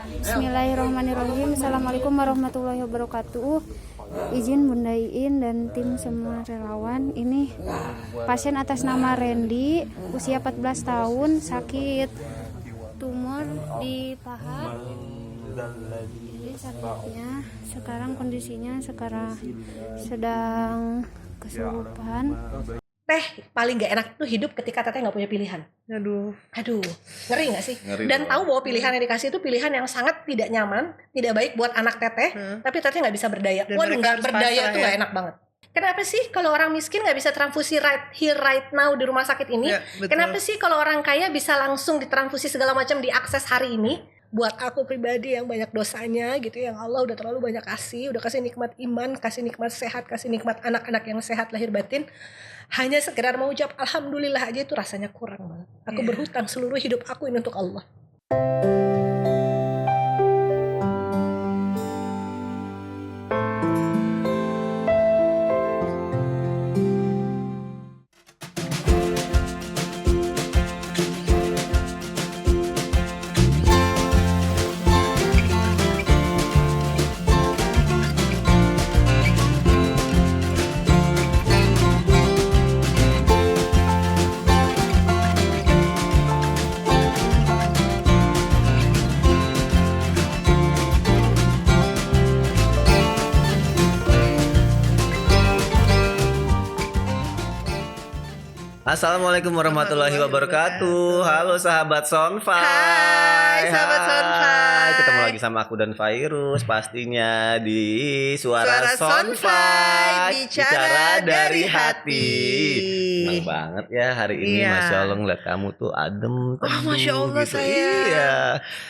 Bismillahirrahmanirrahim. Assalamualaikum warahmatullahi wabarakatuh. Izin Bunda Iin dan tim semua relawan. Ini pasien atas nama Randy, usia 14 tahun, sakit tumor di paha. Jadi sakitnya sekarang kondisinya sedang kesurupan. Teh paling gak enak tuh hidup ketika teteh gak punya pilihan. Aduh, ngeri gak sih? Ngeri Dan dong. tahu bahwa pilihan yang dikasih itu pilihan yang sangat tidak nyaman, tidak baik buat anak teteh, tapi teteh gak bisa berdaya. Dan Waduh, mereka gak harus berdaya pasrah tuh ya. gak enak banget. Kenapa sih kalau orang miskin gak bisa transfusi right now di rumah sakit ini? Ya, betul. Kenapa sih kalau orang kaya bisa langsung ditransfusi segala macam diakses hari ini? Buat aku pribadi yang banyak dosanya gitu, yang Allah udah terlalu banyak kasih, udah kasih nikmat iman, kasih nikmat sehat, kasih nikmat anak-anak yang sehat lahir batin, hanya sekedar mau ucap alhamdulillah aja itu rasanya kurang banget. Aku berhutang seluruh hidup aku ini untuk Allah. Assalamualaikum warahmatullahi wabarakatuh. Halo sahabat Sonfai. Hai, sahabat Sonfai. Ketemu lagi sama aku dan Fairuz pastinya di Suara Suara Sonfai, Sonfai. bicara dari hati. Senang banget ya hari ini. Iya. Masya Allah ngeliat kamu tuh adem, teduh Masya Allah, gitu. sayang. Iya.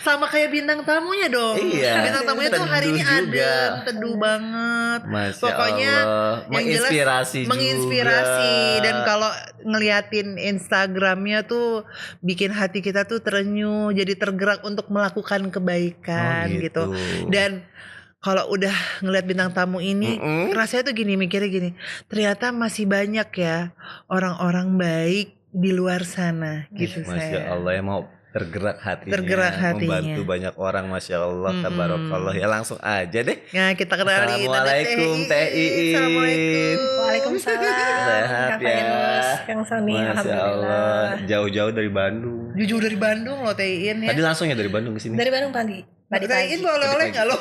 Sama kayak bintang tamunya dong. Iya. Bintang tamunya tuh hari ini Teduh juga. adem, teduh banget. Masya Pokoknya Allah. yang jelas Menginspirasi menginspirasi. juga. Dan kalau ngeliatin Instagramnya tuh bikin hati kita tuh terenyuh, jadi tergerak untuk melakukan kebaikan Oh, gitu. Dan kalau udah ngeliat bintang tamu ini, rasanya tuh mikirnya gini, ternyata masih banyak ya orang-orang baik di luar sana gitu. Masya saya. Allah ya, mau tergerak hatinya, Tergerak hatinya. membantu banyak orang. Masya Allah, tabarakallah. Ya langsung aja deh. Nah, kita kenalin Assalamualaikum Teh Iin. Assalamualaikum. Waalaikumsalam. Sehat Kak ya. Fairuz, Kang Sony, Masya alhamdulillah. Allah, jauh-jauh dari Bandung. Jujur dari Bandung loh Teh Iin ya. Tadi langsung ya dari Bandung ke sini. Dari Bandung pagi. Tadi Teh Iin boleh oleh nggak lo?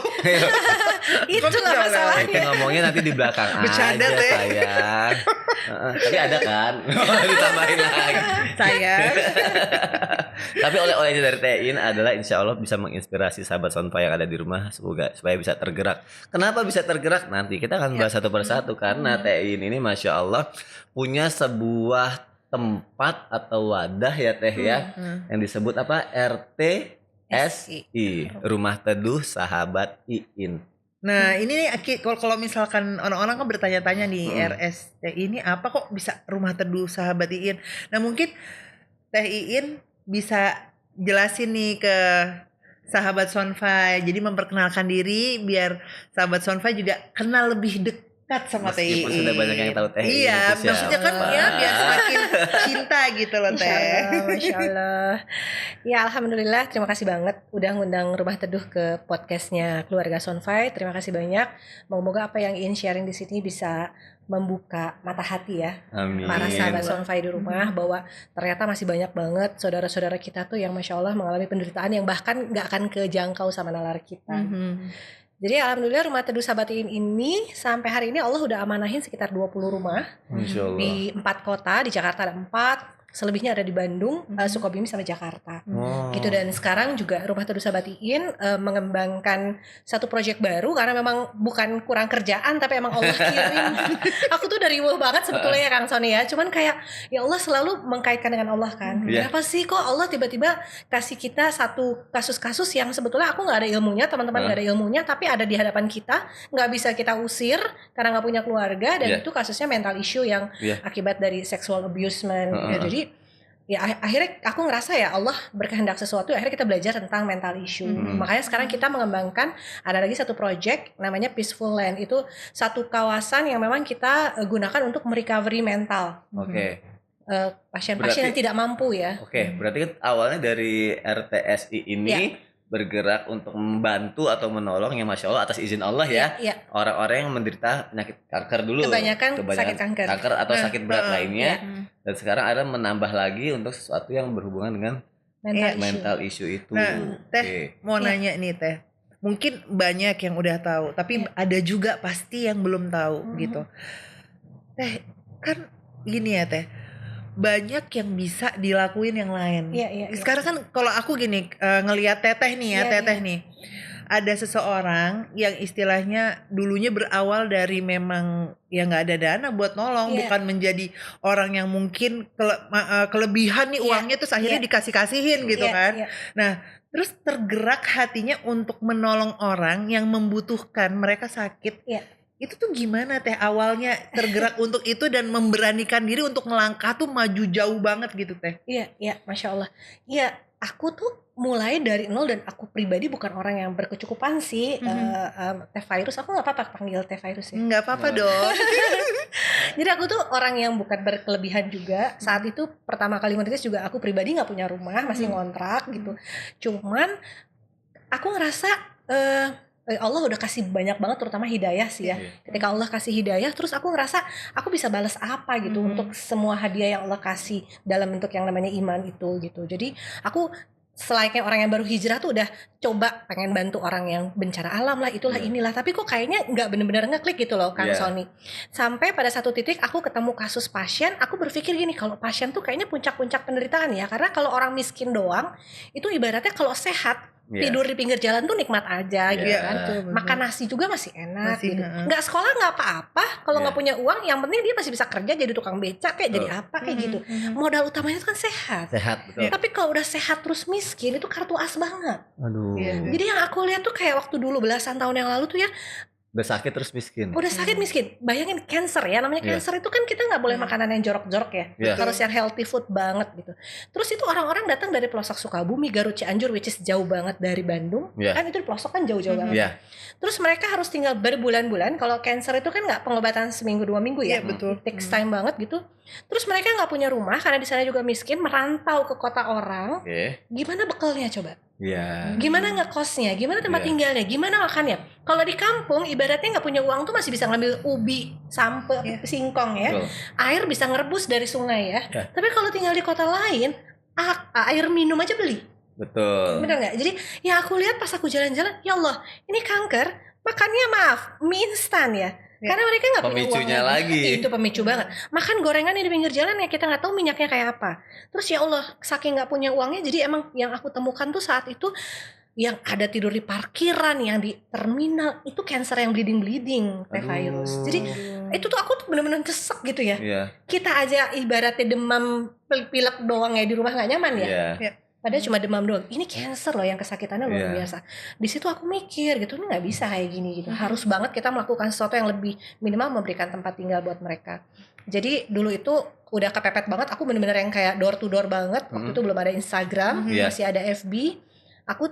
Itu nggak Boleh. masalah. Kita ngomongnya nanti di belakang Bercanda, aja Teh. sayang. Tapi ada kan? Ditambahin lagi. Saya. Tapi oleh-olehnya dari Teh Iin adalah insya Allah bisa menginspirasi sahabat Sonfai yang ada di rumah supaya bisa tergerak. Kenapa bisa tergerak? Nanti kita akan bahas satu persatu karena Teh Iin ini Masya Allah punya sebuah tempat atau wadah ya Teh ya yang disebut apa? RTSI, Rumah Teduh Sahabat Iin. Nah ini nih kalau misalkan orang-orang kan bertanya-tanya nih RST ini apa kok bisa rumah teduh sahabat Iin. Nah mungkin Teh Iin bisa jelasin nih ke sahabat Sonfai. Jadi memperkenalkan diri biar sahabat Sonfai juga kenal lebih dekat sama Teh Iin. Meskipun sudah banyak yang tahu Teh Iin Iya, itu maksudnya kan siapa. ya biar semakin cinta gitu loh Masya Teh. Allah, Masya Allah. Ya alhamdulillah, terima kasih banget udah ngundang Rumah Teduh ke podcastnya Keluarga Sonfai. Terima kasih banyak. Moga-moga apa yang ingin sharing di sini bisa membuka mata hati ya Amin. para sahabat Sonfai di rumah, bahwa ternyata masih banyak banget saudara-saudara kita tuh yang Masya Allah mengalami penderitaan yang bahkan gak akan kejangkau sama nalar kita. Jadi alhamdulillah Rumah Teduh Sahabat Iin ini sampai hari ini Allah udah amanahin sekitar 20 rumah Masya Allah. di 4 kota. Di Jakarta ada 4, selebihnya ada di Bandung, Sukabumi sama Jakarta. Oh. Gitu. Dan sekarang juga Rumah Teduh Sahabat Iin mengembangkan satu proyek baru karena memang bukan kurang kerjaan tapi emang Allah kirim. Aku tuh dari riuh banget sebetulnya ya Kang Sony ya. Cuman kayak ya Allah selalu mengkaitkan dengan Allah kan. Iya. Kenapa sih kok Allah tiba-tiba kasih kita satu kasus-kasus yang sebetulnya aku nggak ada ilmunya, teman-teman nggak ada ilmunya, tapi ada di hadapan kita, nggak bisa kita usir karena nggak punya keluarga, dan itu kasusnya mental issue yang akibat dari sexual abusement. Ya, jadi ya akhirnya aku ngerasa ya Allah berkehendak sesuatu, akhirnya kita belajar tentang mental issue. Makanya sekarang kita mengembangkan ada lagi satu project namanya Peaceful Land. Itu satu kawasan yang memang kita gunakan untuk merecovery mental. Oke. Pasien-pasien yang tidak mampu ya. Oke, berarti kan awalnya dari RTSI ini bergerak untuk membantu atau menolong yang masya Allah atas izin Allah ya Iya. orang-orang yang menderita penyakit kanker dulu, Kebanyakan sakit kanker. atau sakit berat lainnya, Iya. dan sekarang ada menambah lagi untuk sesuatu yang berhubungan dengan mental issue itu. Nah, Teh mau nanya nih Teh, mungkin banyak yang udah tahu, tapi ada juga pasti yang belum tahu gitu. Teh, kan gini ya Teh, banyak yang bisa dilakuin yang lain. Iya. Sekarang kan kalau aku gini ngelihat Teteh nih ya, Iya, Teteh nih. Ada seseorang yang istilahnya dulunya berawal dari memang ya nggak ada dana buat nolong, Iya. bukan menjadi orang yang mungkin kelebihan nih Iya. uangnya terus akhirnya Iya. dikasih-kasihin gitu Iya, kan. iya. Nah, terus tergerak hatinya untuk menolong orang yang membutuhkan, mereka sakit. Iya. Itu tuh gimana Teh awalnya tergerak untuk itu dan memberanikan diri untuk melangkah tuh maju jauh banget gitu Teh. Iya, Masya Allah. Iya, aku tuh mulai dari nol dan aku pribadi bukan orang yang berkecukupan sih. Teh Virus, aku nggak apa-apa panggil Teh Virus ya. Nggak apa-apa dong. Jadi aku tuh orang yang bukan berkelebihan juga. Saat itu pertama kali merintis juga aku pribadi nggak punya rumah, masih ngontrak gitu. Cuman aku ngerasa Allah udah kasih banyak banget, terutama hidayah sih ya. Ketika Allah kasih hidayah, terus aku ngerasa aku bisa balas apa gitu untuk semua hadiah yang Allah kasih dalam bentuk yang namanya iman itu gitu. Jadi aku selayaknya orang yang baru hijrah tuh udah coba pengen bantu orang yang bencana alam lah, itulah inilah, tapi kok kayaknya nggak bener-bener ngeklik gitu loh Kang Sony. Sampai pada satu titik aku ketemu kasus pasien, aku berpikir gini, kalau pasien tuh kayaknya puncak-puncak penderitaan ya, karena kalau orang miskin doang itu ibaratnya kalau sehat tidur di pinggir jalan tuh nikmat aja gitu kan. Makan nasi juga masih enak gitu. Nggak sekolah nggak apa-apa, kalau nggak punya uang yang penting dia masih bisa kerja jadi tukang becak kayak jadi apa kayak gitu. Modal utamanya itu kan sehat. Betul. Tapi kalau udah sehat terus miskin itu kartu as banget. Aduh. Jadi yang aku lihat tuh kayak waktu dulu belasan tahun yang lalu tuh ya, Udah sakit terus miskin. udah sakit miskin. Bayangin cancer ya, namanya cancer itu kan kita nggak boleh makanan yang jorok-jorok ya. Harus yang healthy food banget gitu. Terus itu orang-orang datang dari pelosok Sukabumi, Garut, Cianjur, which is jauh banget dari Bandung. Kan itu di pelosok kan jauh-jauh banget. Terus mereka harus tinggal berbulan-bulan. Kalau cancer itu kan nggak pengobatan seminggu 2 minggu ya. Betul. It takes time banget gitu. Terus mereka nggak punya rumah karena di sana juga miskin, merantau ke kota orang. Gimana bekalnya coba? Gimana ngekosnya, gimana tempat tinggalnya, gimana makannya. Kalau di kampung ibaratnya nggak punya uang tuh masih bisa ngambil ubi, sampe, singkong ya. Air bisa ngerebus dari sungai ya. Tapi kalau tinggal di kota lain, air minum aja beli. Betul. Bener nggak? Jadi yang aku lihat pas aku jalan-jalan, ya Allah, ini kanker, makannya maaf, mie instan ya. Karena mereka nggak punya uang Pemicunya lagi. Itu pemicu banget. Makan gorengan di pinggir jalan ya, kita nggak tahu minyaknya kayak apa. Terus ya Allah, saking nggak punya uangnya, jadi emang yang aku temukan tuh saat itu yang ada tidur di parkiran, yang di terminal, itu cancer yang bleeding Teh Virus. Jadi itu tuh aku tuh bener-bener kesek gitu ya. Kita aja ibaratnya demam pilek doang ya di rumah nggak nyaman ya. Padahal cuma demam doang. Ini cancer loh yang kesakitannya luar biasa. Di situ aku mikir gitu, ini nggak bisa kayak gini gitu. Harus banget kita melakukan sesuatu yang lebih minimal memberikan tempat tinggal buat mereka. Jadi dulu itu udah kepepet banget. Aku bener-bener yang kayak door to door banget. Waktu itu belum ada Instagram, masih ada FB. Aku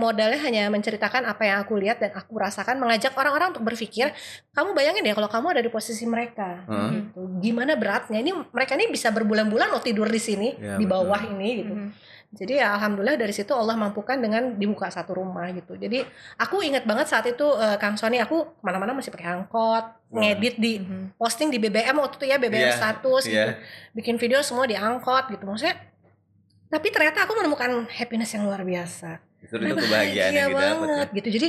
modalnya hanya menceritakan apa yang aku lihat dan aku rasakan, mengajak orang-orang untuk berpikir, kamu bayangin ya kalau kamu ada di posisi mereka, gitu. Gimana beratnya? Ini mereka ini bisa berbulan-bulan loh tidur di sini, di bawah ini gitu. Jadi ya alhamdulillah dari situ Allah mampukan dengan dibuka satu rumah gitu. Jadi aku ingat banget saat itu Kang Sony, aku kemana-mana masih pakai angkot, ngedit di posting di BBM waktu itu ya, BBM status gitu, bikin video semua di angkot gitu. Maksudnya tapi ternyata aku menemukan happiness yang luar biasa. Itu kebahagiaan yang didapat banget gitu. Jadi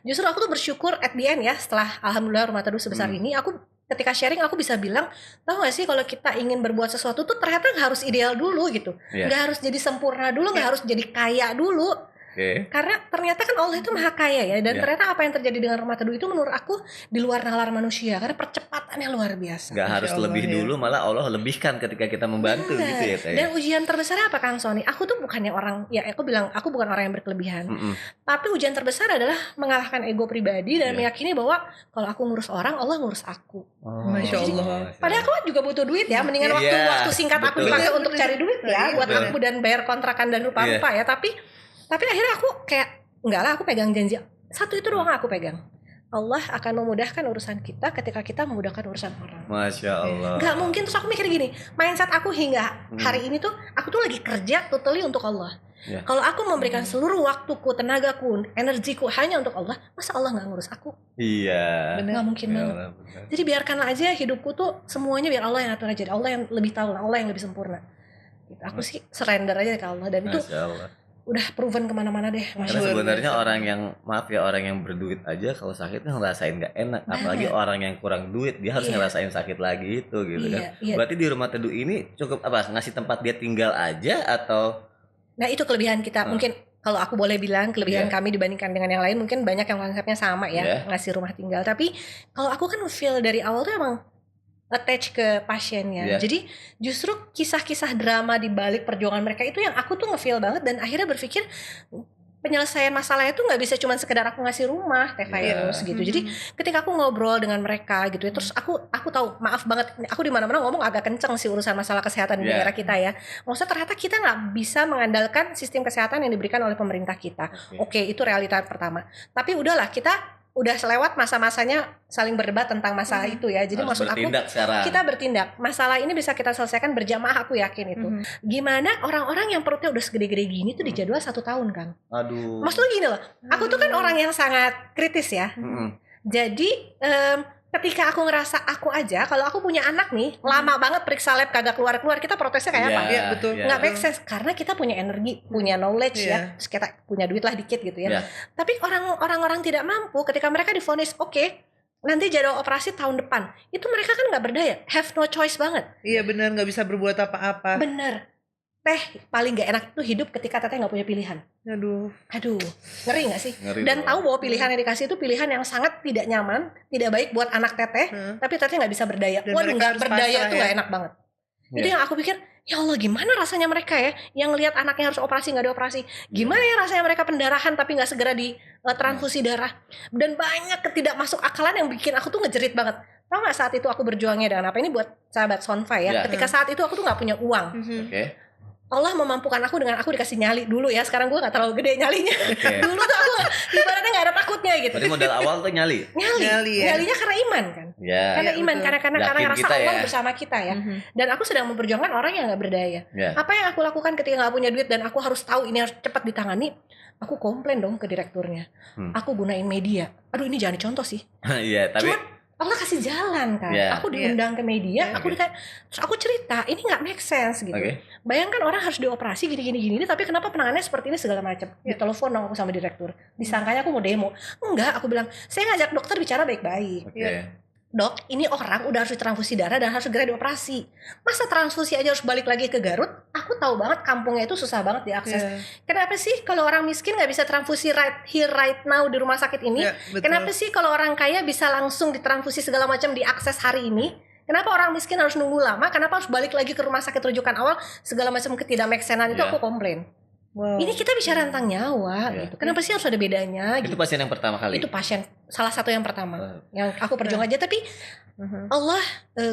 justru aku tuh bersyukur at the end ya, setelah alhamdulillah rumah teduh sebesar ini, aku ketika sharing aku bisa bilang, tahu gak sih kalau kita ingin berbuat sesuatu tuh ternyata gak harus ideal dulu gitu. Gak harus jadi sempurna dulu, gak harus jadi kaya dulu. Karena ternyata kan Allah itu maha kaya ya. Dan ternyata apa yang terjadi dengan rumah teduh itu menurut aku di luar nalar manusia. Karena percepatannya luar biasa. Gak harus lebih dulu, malah Allah lebihkan ketika kita membantu gitu ya Teh. Dan ujian terbesar apa Kang Sony? Aku tuh bukannya orang, ya aku bilang aku bukan orang yang berkelebihan. Tapi ujian terbesar adalah mengalahkan ego pribadi dan meyakini bahwa kalau aku ngurus orang, Allah ngurus aku. Masya Allah. Padahal aku juga butuh duit ya. Mendingan waktu singkat aku dipakai untuk cari duit ya. Buat aku dan bayar kontrakan dan rupa-rupa ya. Tapi akhirnya aku kayak, enggak lah, aku pegang janji. Satu itu doang aku pegang. Allah akan memudahkan urusan kita ketika kita memudahkan urusan orang. Masya Allah. Gak mungkin, terus aku mikir gini, mindset aku hingga hari ini tuh, aku tuh lagi kerja totally untuk Allah. Ya. Kalau aku memberikan seluruh waktuku, tenagaku, energiku hanya untuk Allah, masa Allah nggak ngurus aku? Iya. Nggak mungkin Ya banget. Allah, benar. Jadi biarkanlah aja hidupku tuh semuanya biar Allah yang atur aja. Allah yang lebih tahu lah, Allah yang lebih sempurna. Gitu. Aku sih surrender aja ke Allah, dan itu Masya Allah. udah proven kemana-mana deh. Karena Masya Allah. sebenarnya orang yang maaf ya, orang yang berduit aja kalau sakit ngerasain nggak enak, apalagi orang yang kurang duit dia harus Iya. ngerasain sakit lagi itu gitu kan. Iya. Berarti di rumah teduh ini cukup apa, ngasih tempat dia tinggal aja atau Nah itu kelebihan kita. Mungkin kalau aku boleh bilang kelebihan Iya. kami dibandingkan dengan yang lain, mungkin banyak yang konsepnya sama ya, Iya. ngasih rumah tinggal. Tapi kalau aku kan feel dari awal tuh emang attach ke pasiennya. Iya. Jadi justru kisah-kisah drama di balik perjuangan mereka itu yang aku tuh ngefeel banget, dan akhirnya berpikir penyelesaian masalahnya tuh nggak bisa cuma sekedar aku ngasih rumah Teh Virus gitu. Jadi ketika aku ngobrol dengan mereka gitu ya, terus aku tahu, maaf banget, aku di mana-mana ngomong agak kenceng sih urusan masalah kesehatan di Iya. negara kita ya. Maksudnya ternyata kita nggak bisa mengandalkan sistem kesehatan yang diberikan oleh pemerintah kita. Oke, itu realita pertama. Tapi udahlah, kita udah selewat masa-masanya saling berdebat tentang masalah itu ya. Jadi harus maksud aku bertindak sekarang. kita bertindak. Masalah ini bisa kita selesaikan berjamaah, aku yakin itu. Gimana orang-orang yang perutnya udah segede-gede gini tuh dijadwal 1 tahun kan? Aduh. Maksud lu gini loh, aku tuh kan orang yang sangat kritis ya. Mm-mm. Jadi ketika aku ngerasa aku aja, kalau aku punya anak nih, lama banget periksa lab kagak keluar-keluar, kita protesnya kayak apa? Iya, betul. iya. Nggak make sense, karena kita punya energi, punya knowledge Iya. ya, terus kita punya duit lah dikit gitu ya. Iya. Tapi orang-orang tidak mampu, ketika mereka divonis oke, nanti jadwal operasi tahun depan, itu mereka kan nggak berdaya, have no choice banget. Iya benar, nggak bisa berbuat apa-apa. Bener. Teh paling nggak enak itu hidup ketika teteh nggak punya pilihan. Aduh. Aduh, ngeri nggak sih? Ngeri Dan dong. tahu bahwa pilihan yang dikasih itu pilihan yang sangat tidak nyaman, tidak baik buat anak teteh, tapi teteh nggak bisa berdaya. Dan Waduh, mereka nggak harus berdaya pasrah tuh ya. nggak enak banget. Iya. Itu yang aku pikir, ya Allah gimana rasanya mereka ya, yang lihat anaknya harus operasi nggak dioperasi. Gimana ya rasanya mereka pendarahan tapi nggak segera di transfusi darah. Dan banyak ketidakmasuk akalan yang bikin aku tuh ngejerit banget. Tahu nggak saat itu aku berjuangnya dengan apa? Ini buat sahabat Sonfa ya. Iya. Ketika saat itu aku tuh nggak punya uang. Oke. Allah memampukan aku dengan aku dikasih nyali dulu ya. Sekarang gue gak terlalu gede nyalinya. Oke. Dulu tuh aku ibaratnya gak ada takutnya gitu. Berarti modal awal tuh nyali. Nyali ya. Nyalinya karena iman kan. Ya. Karena Iya, iman, betul. karena Yakin ngerasa kita Allah ya. bersama kita ya. Dan aku sedang memperjuangkan orang yang gak berdaya. Ya. Apa yang aku lakukan ketika gak punya duit dan aku harus tahu ini harus cepat ditangani? Aku komplain dong ke direkturnya. Aku gunain media. Aduh ini jangan dicontoh sih. Iya, tapi Cuma Allah kasih jalan kan. Iya. Aku diundang ke media, aku terus aku cerita, ini nggak make sense gitu. Oke. Bayangkan orang harus dioperasi gini, tapi kenapa penanganannya seperti ini segala macam. Ditelepon dong aku sama direktur. Disangkanya aku mau demo. Enggak, aku bilang, saya ngajak dokter bicara baik-baik. oke. Dok, ini orang udah harus ditransfusi darah dan harus segera dioperasi. Masa transfusi aja harus balik lagi ke Garut? Aku tahu banget kampungnya itu susah banget diakses. Iya. Kenapa sih kalau orang miskin nggak bisa transfusi right here right now di rumah sakit ini? Iya, betul. Kenapa sih kalau orang kaya bisa langsung ditransfusi segala macam diakses hari ini? Kenapa orang miskin harus nunggu lama? Kenapa harus balik lagi ke rumah sakit rujukan awal? Segala macam ketidakmake-sense itu Iya. aku komplain. Wow. Ini kita bicara tentang nyawa Iya. gitu. Kenapa sih harus ada bedanya? Itu Gitu. pasien yang pertama kali. Itu pasien salah satu yang pertama Oh. yang aku perjuang aja, tapi Allah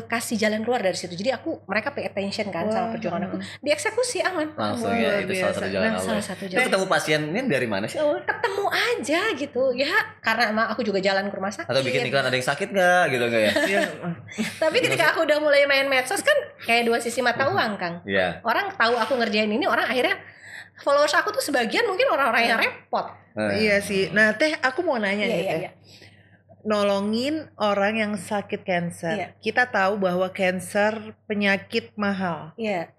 kasih jalan keluar dari situ. Jadi mereka pay attention kan sama perjuangan aku. Dieksekusi aman. Langsung Wah, ya, luar itu salah satu biasa. jalan Nah, Allah. salah satu Itu jalan. ketemu pasiennya dari mana sih awalnya? Ketemu aja gitu ya, karena emang aku juga jalan ke rumah sakit. Atau bikin iklan ada yang sakit nggak gitu nggak ya? Iya. Tapi ketika aku udah mulai main medsos kan kayak dua sisi mata uang Kang. Iya. Orang tahu aku ngerjain ini, orang akhirnya followers aku tuh sebagian mungkin orang-orang yang repot. Iya sih. Nah, Teh, aku mau nanya nih, Teh. Iya. Nolongin orang yang sakit cancer. Iya. Kita tahu bahwa cancer penyakit mahal. Iya.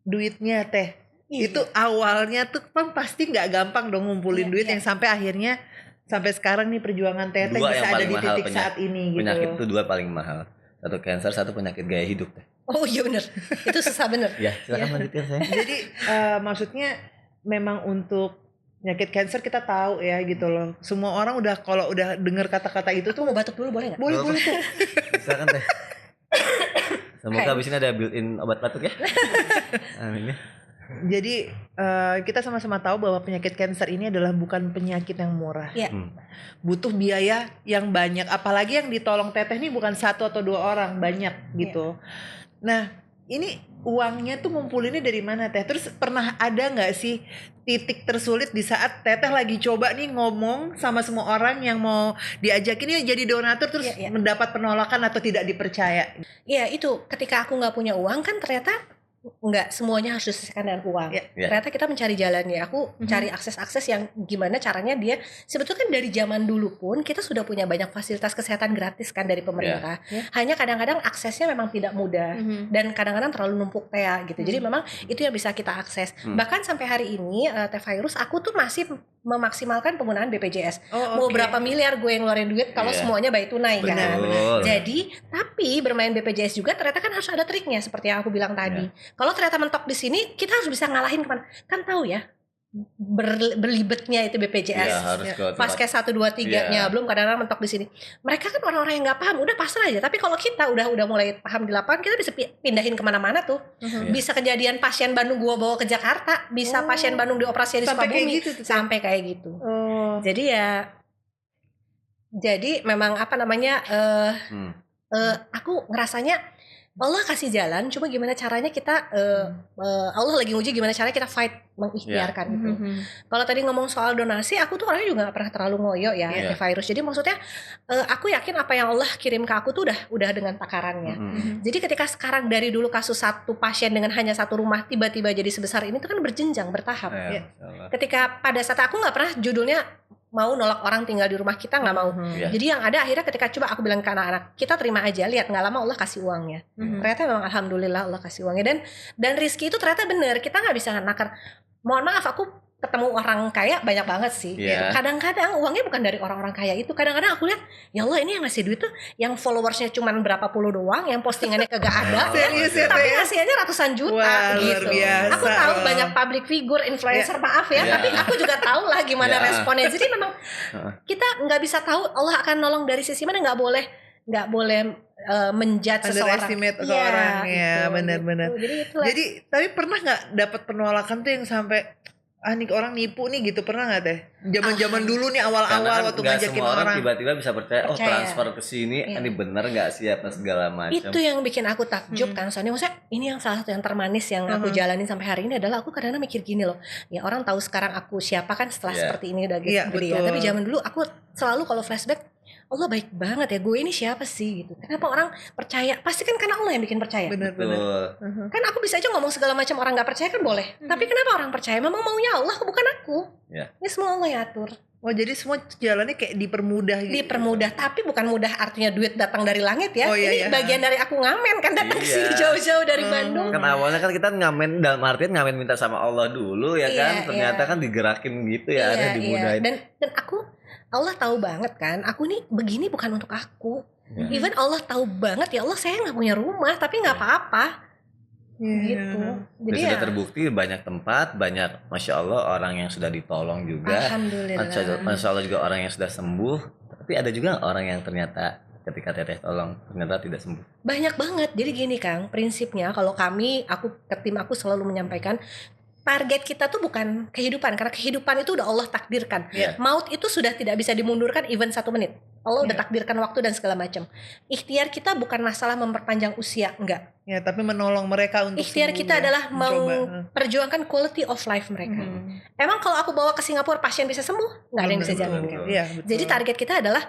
Duitnya, Teh. Iya. Itu awalnya tuh kan pasti nggak gampang dong ngumpulin Iya, duit iya. yang sampai akhirnya sampai sekarang nih perjuangan Teteh Dua bisa yang ada paling di mahal titik saat ini gitu. Penyakit itu dua paling mahal. Satu cancer, satu penyakit gaya hidup. Oh iya bener. Itu susah bener. Ya, silakan lanjutin saya. Jadi maksudnya memang untuk penyakit cancer kita tahu ya gitu loh. Semua orang udah kalau udah dengar kata-kata itu Aku tuh mau batuk dulu boleh nggak? boleh boleh tuh. Silakan teh. Semoga abis ini ada built-in obat batuk ya. Amin ya. Jadi kita sama-sama tahu bahwa penyakit cancer ini adalah bukan penyakit yang murah. Iya. Butuh biaya yang banyak. Apalagi yang ditolong Teteh ini bukan satu atau dua orang, banyak gitu. Nah, ini uangnya tuh ngumpulinnya dari mana Teh? Terus pernah ada nggak sih titik tersulit di saat Teteh lagi coba nih ngomong sama semua orang yang mau diajakin ya jadi donatur terus mendapat penolakan atau tidak dipercaya? Iya itu ketika aku nggak punya uang kan ternyata nggak semuanya harus diselesaikan dengan uang. Ya. Ternyata kita mencari jalannya. Aku cari akses-akses yang gimana caranya dia. Sebetulnya kan dari zaman dulu pun kita sudah punya banyak fasilitas kesehatan gratis kan dari pemerintah. Hanya kadang-kadang aksesnya memang tidak mudah dan kadang-kadang terlalu numpuk Tea gitu. Jadi memang itu yang bisa kita akses. Bahkan sampai hari ini Teh Virus aku tuh masih memaksimalkan penggunaan BPJS. Mau berapa miliar gue yang ngeluarin duit kalau semuanya bayi tunai kan. Jadi tapi bermain BPJS juga ternyata kan harus ada triknya seperti yang aku bilang tadi. Kalau ternyata mentok di sini, kita harus bisa ngalahin kemana. Kan tahu ya, berlibetnya itu BPJS. Paskes 1, 2, 3-nya belum kadang-kadang mentok di sini. Mereka kan orang-orang yang nggak paham, udah pasrah aja. Tapi kalau kita udah mulai paham di lapangan, kita bisa pindahin kemana-mana tuh. Bisa kejadian pasien Bandung gua bawa ke Jakarta, bisa pasien Bandung dioperasi di Sukabumi, sampai kayak gitu. Jadi ya, jadi memang apa namanya? Aku ngerasanya Allah kasih jalan, cuma gimana caranya kita Allah lagi nguji gimana caranya kita fight mengikhtiarkan itu. Kalau tadi ngomong soal donasi, aku tuh orangnya juga gak pernah terlalu ngoyo ya, Teh Virus. Jadi maksudnya aku yakin apa yang Allah kirim ke aku tuh udah dengan takarannya. Jadi ketika sekarang dari dulu kasus satu pasien dengan hanya satu rumah tiba-tiba jadi sebesar ini tuh kan berjenjang, bertahap. Ketika pada saat aku nggak pernah judulnya mau nolak orang tinggal di rumah kita, nggak mau. Jadi yang ada akhirnya ketika coba aku bilang ke anak-anak, kita terima aja, lihat nggak lama Allah kasih uangnya. Ternyata memang alhamdulillah Allah kasih uangnya dan rizki itu ternyata benar, kita nggak bisa nakar. Mohon maaf, aku ketemu orang kaya banyak banget sih. Kadang-kadang uangnya bukan dari orang-orang kaya itu. Kadang-kadang aku lihat, ya Allah ini yang ngasih duit tuh yang followersnya cuma berapa puluh doang, yang postingannya kagak ada, tapi ngasihnya ratusan juta gitu. Aku tahu banyak public figure, influencer, maaf ya, tapi aku juga tahu lah gimana responnya. Jadi memang kita nggak bisa tahu Allah akan nolong dari sisi mana, nggak boleh menjudge seseorang. Underestimate orang ya, gitu, benar-benar. Gitu. Jadi tapi pernah nggak dapat penolakan tuh yang sampai nih orang nipu nih gitu, pernah nggak Teh? Zaman dulu nih awal-awal waktu ngajakin semua orang orang tiba-tiba bisa percaya. Transfer ke sini ini bener nggak sih apa segala macam. Itu yang bikin aku takjub kan, soalnya maksudnya ini yang salah satu yang termanis yang aku jalanin sampai hari ini adalah aku kadang-kadang mikir gini loh, ya orang tahu sekarang aku siapa kan setelah seperti ini udah gitu ya. Tapi zaman dulu aku selalu kalau flashback, Allah baik banget ya, gue ini siapa sih gitu. Kenapa orang percaya? Pasti kan karena Allah yang bikin percaya. benar-benar. Kan aku bisa aja ngomong segala macam, orang nggak percaya kan boleh. Tapi kenapa orang percaya? Memang maunya Allah, bukan aku. Ini semua Allah yang atur. Jadi semua jalannya kayak dipermudah gitu. Dipermudah, tapi bukan mudah artinya duit datang dari langit ya. Ini bagian dari aku ngamen kan, datang sini jauh-jauh dari Bandung. Kan awalnya kan kita ngamen dalam artian ngamen minta sama Allah dulu ya kan. Ternyata kan digerakin gitu ya, ada dimudahin. Dan Allah tahu banget kan, aku nih begini bukan untuk aku. Even Allah tahu banget, ya Allah saya nggak punya rumah, tapi nggak apa-apa. Gitu. Jadi sudah terbukti banyak tempat, banyak Masya Allah orang yang sudah ditolong juga. Alhamdulillah. Masya Allah juga orang yang sudah sembuh. Tapi ada juga orang yang ternyata ketika Teteh tolong ternyata tidak sembuh. Banyak banget. Jadi gini Kang, prinsipnya kalau aku ke tim aku selalu menyampaikan, target kita tuh bukan kehidupan, karena kehidupan itu udah Allah takdirkan. Maut itu sudah tidak bisa dimundurkan even 1 menit. Allah udah takdirkan waktu dan segala macam. Ikhtiar kita bukan masalah memperpanjang usia, enggak. Ya, tapi menolong mereka untuk ikhtiar kita adalah memperjuangkan quality of life mereka. Emang kalau aku bawa ke Singapura pasien bisa sembuh? Nggak ada yang bisa jamin. Jadi target kita adalah,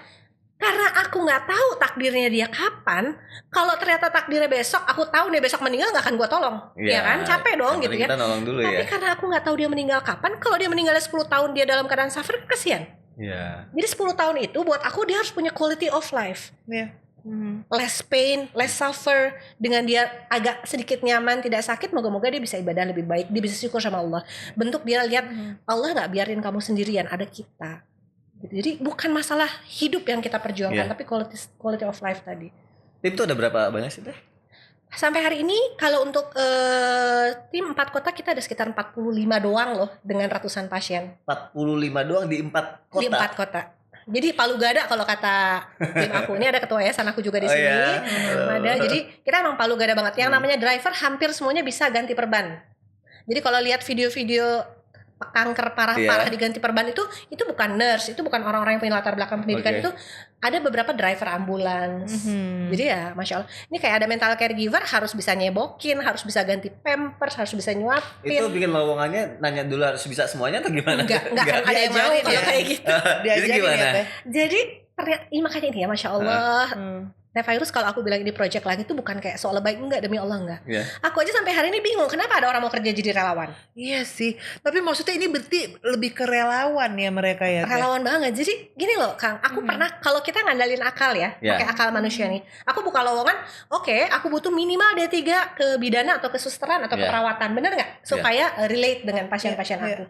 karena aku nggak tahu takdirnya dia kapan. Kalau ternyata takdirnya besok, aku tahu nih besok meninggal, nggak akan gue tolong, ya kan? Capek dong gitu ya. Tapi karena aku nggak tahu dia meninggal kapan, kalau dia meninggalnya 10 tahun dia dalam keadaan suffer, kasihan. Jadi 10 tahun itu buat aku dia harus punya quality of life. Less pain, less suffer. Dengan dia agak sedikit nyaman, tidak sakit, moga-moga dia bisa ibadah lebih baik, dia bisa syukur sama Allah. Bentuk dia lihat Allah nggak biarin kamu sendirian, ada kita. Jadi bukan masalah hidup yang kita perjuangkan, tapi quality of life tadi. Tim itu ada berapa banyak sih Teh? Sampai hari ini kalau untuk tim 4 kota kita ada sekitar 45 doang loh, dengan ratusan pasien. 45 doang di 4 kota? Di 4 kota. Jadi palu gada kalau kata tim aku. Ini ada ketua yayasan aku juga di sini. Ada. Jadi kita emang palu gada banget. Yang namanya driver hampir semuanya bisa ganti perban. Jadi kalau lihat video-video kanker parah-parah diganti perban itu bukan nurse, itu bukan orang-orang yang punya latar belakang pendidikan, itu ada beberapa driver ambulans. Jadi ya Masya Allah, ini kayak ada mental caregiver, harus bisa nyebokin, harus bisa ganti pampers, harus bisa nyuapin. Itu bikin lowongannya nanya dulu harus bisa semuanya atau gimana? Enggak akan ada yang mau kalau kayak gitu. Jadi gimana? Jadi makanya ini ya Masya Allah. Teh Virus kalau aku bilang ini project lagi itu bukan kayak soal lebay, enggak, demi Allah enggak. Ya. Aku aja sampai hari ini bingung kenapa ada orang mau kerja jadi relawan. Iya sih, tapi maksudnya ini berarti lebih ke relawan ya mereka ya. Teh? Relawan banget. Jadi gini loh Kang, aku pernah kalau kita ngandalin akal ya, Ya. pakai akal manusia nih. Aku buka lowongan, oke, aku butuh minimal D3 ke bidana atau kesusteran atau Ya. keperawatan, bener nggak? Supaya relate dengan pasien-pasien Ya. aku.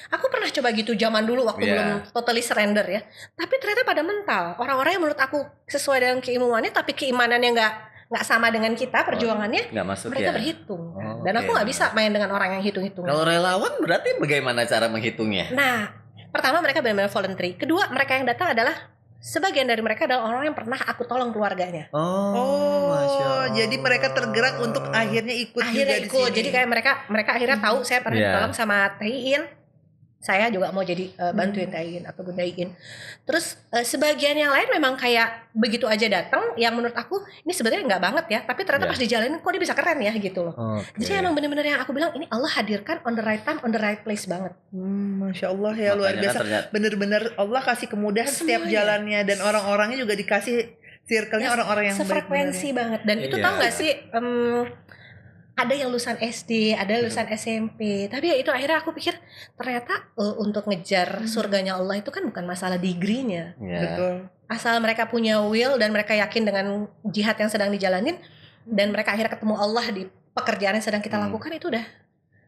Aku pernah coba gitu zaman dulu waktu Ya. belum totally surrender ya. Tapi ternyata pada mental, orang-orang yang menurut aku sesuai dengan keimanannya, tapi keimanannya nggak sama dengan kita perjuangannya, Nggak masuk mereka ya. berhitung. Oh, Dan aku oke. nggak bisa main dengan orang yang hitung-hitung. Kalau relawan berarti bagaimana cara menghitungnya? Nah, pertama mereka benar-benar voluntary. Kedua, mereka yang datang adalah sebagian dari mereka adalah orang yang pernah aku tolong keluarganya. Oh, Masya Allah. jadi mereka tergerak untuk akhirnya ikut Akhirnya juga di ikut. sini. Jadi kayak mereka akhirnya tahu saya pernah Iya. ditolong sama Teh. Saya juga mau jadi bantuin Teh atau Bunda Iin. Terus sebagian yang lain memang kayak begitu aja datang, yang menurut aku ini sebenarnya nggak banget ya, tapi ternyata Iya. pas dijalanin kok dia bisa keren ya gitu loh. Oke. Jadi emang bener-bener yang aku bilang ini Allah hadirkan on the right time, on the right place banget. Masya Allah ya, luar Makanya kan biasa. ternyata- Bener-bener Allah kasih kemudahan setiap Semuanya. jalannya, dan orang-orangnya juga dikasih circle-nya orang-orang yang baik. Sefrekuensi banget. Dan itu Iya. tahu nggak sih, ada yang lulusan SD, ada yang lulusan SMP. Tapi ya itu akhirnya aku pikir ternyata untuk ngejar surganya Allah itu kan bukan masalah degree-nya. Ya. Betul. Asal mereka punya will dan mereka yakin dengan jihad yang sedang dijalanin, dan mereka akhirnya ketemu Allah di pekerjaan yang sedang kita lakukan, itu udah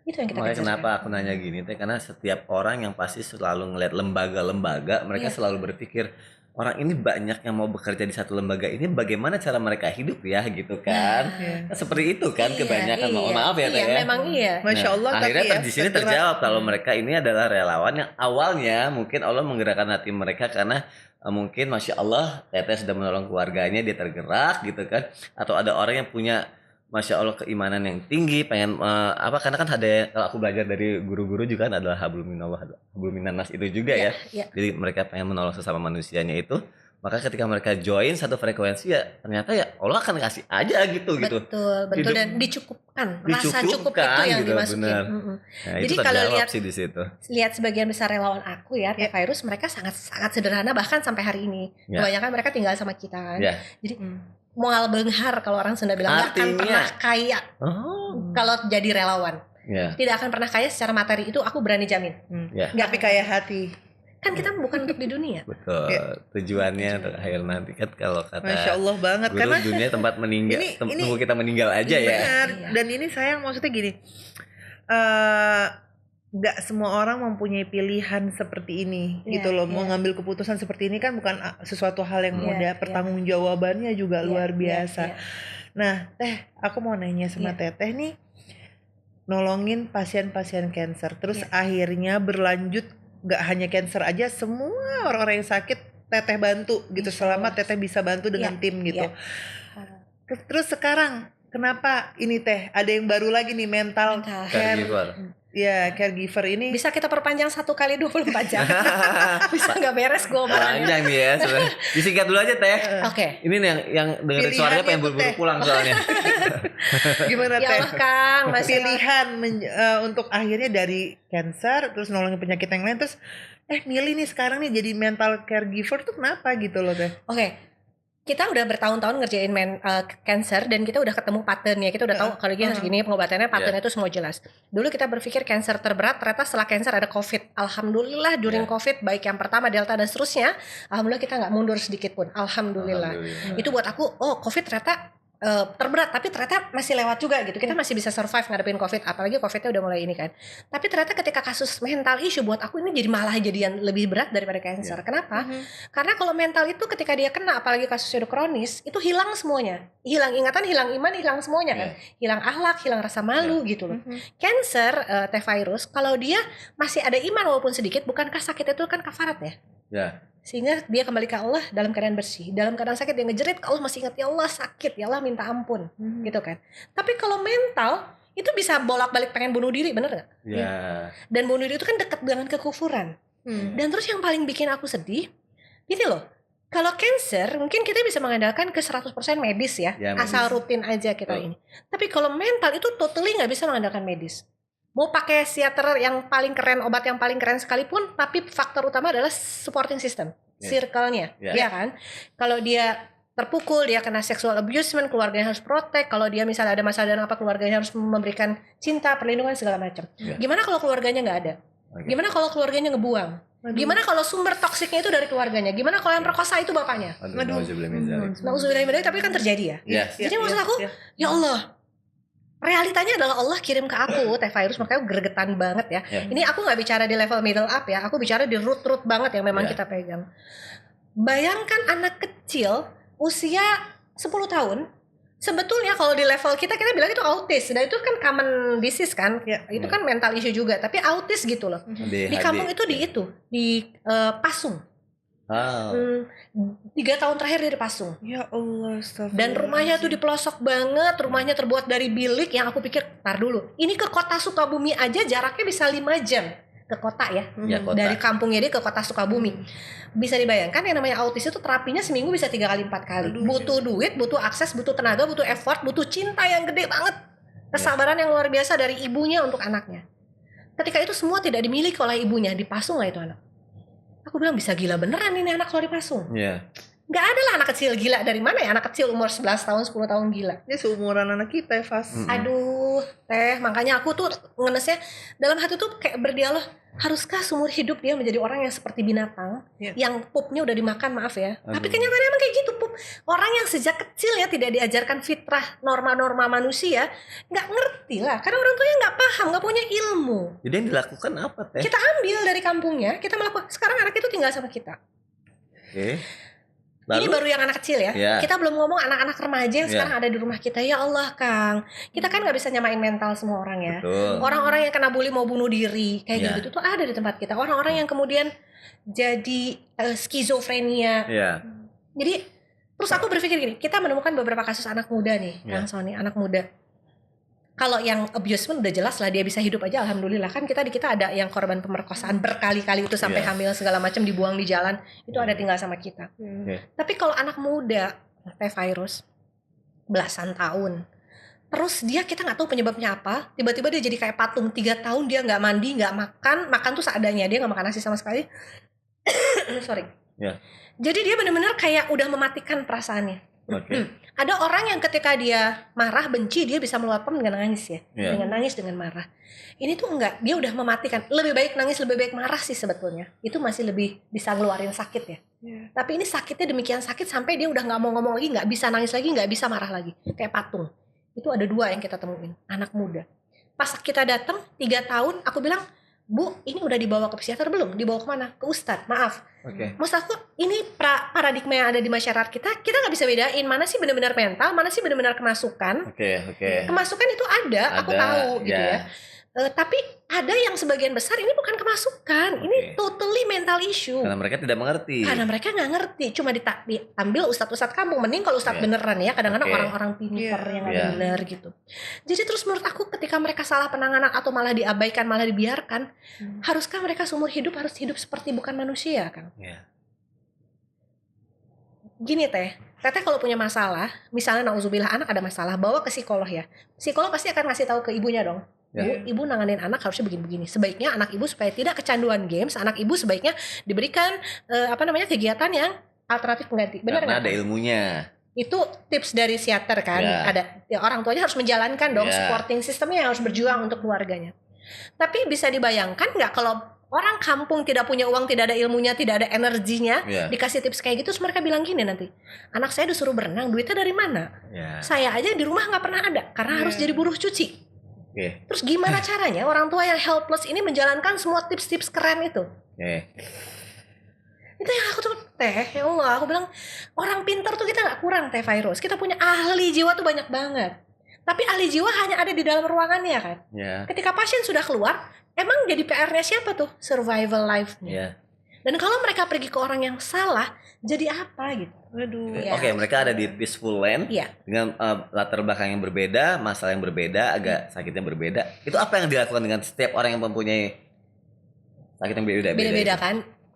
itu yang kita Makanya kejar. kenapa aku nanya gini teh, karena setiap orang yang pasti selalu ngeliat lembaga-lembaga, mereka Iya. selalu berpikir orang ini banyak yang mau bekerja di satu lembaga ini, bagaimana cara mereka hidup ya gitu kan. Iya. Kan seperti itu kan kebanyakan. Mohon maaf ya teh iya, ya. memang iya. Masya Allah, Akhirnya tapi ya di sini setelah- terjawab kalau mereka ini adalah relawan yang awalnya mungkin Allah menggerakkan hati mereka karena mungkin Masya Allah Teteh sudah menolong keluarganya, dia tergerak gitu kan, atau ada orang yang punya Masya Allah keimanan yang tinggi, pengen karena kan ada, kalau aku belajar dari guru-guru juga kan adalah hablum minallah, hablum minannas itu juga ya. Iya. Jadi mereka pengen menolong sesama manusianya itu, maka ketika mereka join satu frekuensi ya ternyata ya Allah akan kasih aja gitu. Betul, Hidup- dan dicukupkan. Rasa cukup Dicukupkan itu yang gitu, dimasukin. benar. Mm-mm. Nah, Jadi itu kalau terjawab lihat- sih di situ. Lihat sebagian besar relawan aku ya, Teh Virus, mereka sangat sederhana bahkan sampai hari ini. Ya. Kebanyakan mereka tinggal sama kita kan. Ya. Jadi mual benghar kalau orang Sunda bilang, nggak akan Artinya- pernah kaya Oh. kalau jadi relawan. Ya. Tidak akan pernah kaya secara materi, itu aku berani jamin. Ya. Tapi kayak hati. Kan kita bukan untuk di dunia. Betul. Tujuannya untuk akhir nanti kan kalau kata Masya Allah banget. guru, Karena dunia tempat meninggal, ini- tunggu kita meninggal aja ya. benar. Iya. Dan ini sayang, maksudnya gini, nggak semua orang mempunyai pilihan seperti ini Iya, gitu loh. iya. Mau ngambil keputusan seperti ini kan bukan sesuatu hal yang Iya, mudah. iya. Pertanggungjawabannya juga Iya, luar iya, biasa. iya. Nah, Teh, aku mau nanya sama Iya. Teteh nih, nolongin pasien-pasien cancer, terus Iya. akhirnya berlanjut nggak hanya cancer aja, semua orang-orang yang sakit Teteh bantu gitu, Insya Allah. selama Teteh bisa bantu dengan Iya, tim gitu. iya. Terus sekarang kenapa ini Teh ada yang baru lagi nih, mental Mental care, Caregiver. ya caregiver ini? Bisa kita perpanjang 1 kali 24 jam. Bisa nggak beres gue omongannya. Panjang nih ya sebenarnya. Disingkat dulu aja Teh. Oke. Ini nih yang dengerin Pilihannya suaranya pengen tuh, buru-buru Teh. pulang soalnya. Gimana Ya Teh? Allah Kang, Mas Pilihan untuk akhirnya dari cancer terus nolongin penyakit yang lain, terus milih nih sekarang nih jadi mental caregiver tuh kenapa gitu loh Teh? Oke, kita udah bertahun-tahun ngerjain cancer dan kita udah ketemu patternnya. Kita udah tahu kalau gini harus gini pengobatannya, patternnya itu semua jelas. Dulu kita berpikir cancer terberat, ternyata setelah cancer ada COVID. Alhamdulillah during COVID, baik yang pertama, delta dan seterusnya, alhamdulillah kita nggak mundur sedikit pun. Alhamdulillah. Itu buat aku, oh COVID ternyata terberat, tapi ternyata masih lewat juga gitu. Kita masih bisa survive ngadepin COVID, apalagi COVID-nya udah mulai ini kan. Tapi ternyata ketika kasus mental issue buat aku ini jadi malah jadi yang lebih berat daripada cancer. Kenapa? Karena kalau mental itu ketika dia kena, apalagi kasusnya udah kronis, itu hilang semuanya. Hilang ingatan, hilang iman, hilang semuanya kan. Hilang akhlak, hilang rasa malu gitu loh. Cancer, Teh Virus, kalau dia masih ada iman walaupun sedikit, bukankah sakit itu kan kafarat ya? Ya. Sehingga dia kembali ke Allah dalam keadaan bersih. Dalam keadaan sakit dia ngejerit ke Allah, masih ingat, ya Allah sakit, ya Allah minta ampun, gitu kan. Tapi kalau mental itu bisa bolak-balik pengen bunuh diri, bener gak? Ya. Dan bunuh diri itu kan dekat dengan kekufuran. Dan terus yang paling bikin aku sedih, gini loh, kalau cancer mungkin kita bisa mengandalkan ke 100% medis ya, Ya, medis. asal rutin aja kita ini. Tapi kalau mental itu totally nggak bisa mengandalkan medis. Mau pakai psikiater yang paling keren, obat yang paling keren sekalipun, tapi faktor utama adalah supporting system, Ya. circle-nya, Ya. ya kan? Kalau dia terpukul, dia kena sexual abusement, keluarganya harus protek. Kalau dia misalnya ada masalah dan apa, keluarganya harus memberikan cinta, perlindungan segala macam. Ya. Gimana kalau keluarganya nggak ada? Oke. Gimana kalau keluarganya ngebuang? Gimana kalau sumber toksiknya itu dari keluarganya? Gimana kalau yang perkosa itu bapaknya? Aduh, nauzubillah min dzalik. Nauzubillah min dzalik, tapi kan terjadi ya. Ya. Jadi maksud aku, ya Allah, realitanya adalah Allah kirim ke aku teh virus, makanya gregetan banget ya. Ya. Ini aku nggak bicara di level middle up ya, aku bicara di root banget yang memang Ya. kita pegang. Bayangkan anak kecil usia 10 tahun, sebetulnya kalau di level kita bilang itu autis, dan itu kan common disease kan, Ya. itu kan mental issue juga, tapi autis gitu loh. Di kampung itu di Pasung. Ah. 3 tahun terakhir dia di Pasung. Ya Allah, astagfirullah. Dan rumahnya tuh di pelosok banget, rumahnya terbuat dari bilik yang aku pikir, tar dulu, ini ke kota Sukabumi aja jaraknya bisa 5 jam ke kota ya, Ya, kota. dari kampungnya dia ke kota Sukabumi. Bisa dibayangkan yang namanya autis itu terapinya seminggu bisa 3 kali 4 kali. Aduh. Butuh duit, butuh akses, butuh tenaga, butuh effort, butuh cinta yang gede banget, kesabaran yang luar biasa dari ibunya untuk anaknya. Ketika itu semua tidak dimiliki oleh ibunya, dipasung lah itu anak. Aku bilang bisa gila beneran ini anak kalau dipasung. Ya. Gak ada lah anak kecil gila, dari mana ya anak kecil umur 11 tahun 10 tahun gila. Ini seumuran anak kita ya, Fas. Aduh teh, makanya aku tuh ngenesnya dalam hati tuh kayak berdialog, haruskah seumur hidup dia menjadi orang yang seperti binatang Ya. yang pupnya udah dimakan, maaf ya. Aduh. Tapi kenyataannya emang kayak gitu pup. Orang yang sejak kecil ya tidak diajarkan fitrah norma-norma manusia, nggak ngerti lah, karena orang tuanya nggak paham, nggak punya ilmu. Jadi yang dilakukan apa teh? Kita ambil dari kampungnya, kita melakukan. Sekarang anak itu tinggal sama kita. Oke. Ini baru yang anak kecil ya. Ya. Kita belum ngomong anak-anak remaja yang Ya. sekarang ada di rumah kita. Ya Allah Kang, kita kan nggak bisa nyamain mental semua orang ya. Betul. Orang-orang yang kena bully mau bunuh diri kayak Ya. gitu tuh ada di tempat kita. Orang-orang yang kemudian jadi skizofrenia. Ya. Jadi terus aku berpikir gini, kita menemukan beberapa kasus anak muda nih, Ya. Kang Sony, anak muda. Kalau yang abusement udah jelas lah dia bisa hidup aja, alhamdulillah. Kan kita ada yang korban pemerkosaan berkali-kali itu sampai Ya. hamil segala macam, dibuang di jalan, itu ada tinggal sama kita. Tapi kalau anak muda, teh virus, belasan tahun, terus kita nggak tahu penyebabnya apa, tiba-tiba dia jadi kayak patung 3 tahun dia nggak mandi, nggak makan tuh seadanya, dia nggak makan nasi sama sekali. Sorry. Ya. Jadi dia benar-benar kayak udah mematikan perasaannya. Oke. Ada orang yang ketika dia marah, benci, dia bisa meluapkan dengan nangis ya, Ya. dengan nangis, dengan marah. Ini tuh enggak, dia udah mematikan. Lebih baik nangis, lebih baik marah sih sebetulnya. Itu masih lebih bisa ngeluarin sakit ya. Tapi ini sakitnya demikian sakit sampai dia udah nggak mau ngomong lagi, nggak bisa nangis lagi, nggak bisa marah lagi, kayak patung. Itu ada 2 yang kita temuin, anak muda. Pas kita datang 3 tahun, aku bilang, Bu, ini udah dibawa ke psikiater belum? Dibawa kemana? Ke Ustadz, maaf. Oke. Maksud aku, ini paradigma yang ada di masyarakat kita nggak bisa bedain mana sih benar-benar mental, mana sih benar-benar kemasukan. Oke. Kemasukan itu ada, aku Ada, tahu gitu ya. ya. Tapi ada yang sebagian besar ini bukan kemasukan, ini totally mental issue. Karena mereka tidak mengerti. Karena mereka nggak ngerti, cuma diambil ustadz-ustadz kampung. Mending kalau ustadz Iya. beneran ya, kadang-kadang Oke. orang-orang pintar Iya. yang ada Iya. benar gitu. Jadi terus menurut aku ketika mereka salah penanganan atau malah diabaikan, malah dibiarkan, haruskah mereka seumur hidup harus hidup seperti bukan manusia, Kang? Ya. Gini Teteh kalau punya masalah, misalnya nauzubillah anak ada masalah, bawa ke psikolog ya. Psikolog pasti akan ngasih tahu ke ibunya dong. Ya. Ibu nanganin anak harusnya begini-begini. Sebaiknya anak ibu supaya tidak kecanduan games, anak ibu sebaiknya diberikan kegiatan yang alternatif pengganti. Benar Karena nggak? ada ilmunya. Itu tips dari psikiater kan. Ya. Ada orang tuanya harus menjalankan dong Ya. supporting sistemnya, yang harus berjuang untuk keluarganya. Tapi bisa dibayangkan nggak kalau orang kampung tidak punya uang, tidak ada ilmunya, tidak ada energinya, Ya. dikasih tips kayak gitu, terus mereka bilang gini nanti, anak saya disuruh berenang, duitnya dari mana? Ya. Saya aja di rumah nggak pernah ada karena harus jadi buruh cuci. Oke. Terus gimana caranya orang tua yang helpless ini menjalankan semua tips-tips keren itu? Oke. Itu yang aku tuh ya Allah, aku bilang orang pintar tuh kita nggak kurang virus, kita punya ahli jiwa tuh banyak banget. Tapi ahli jiwa hanya ada di dalam ruangannya kan. Ya. Ketika pasien sudah keluar, emang jadi PR-nya siapa tuh? Survival life-nya. Ya. Dan kalau mereka pergi ke orang yang salah, jadi apa gitu? Aduh. Iya. Oke, mereka ada di peaceful land Iya. dengan latar belakang yang berbeda, masalah yang berbeda, agak sakitnya berbeda. Itu apa yang dilakukan dengan setiap orang yang mempunyai sakit yang berbeda? Beda-beda kan,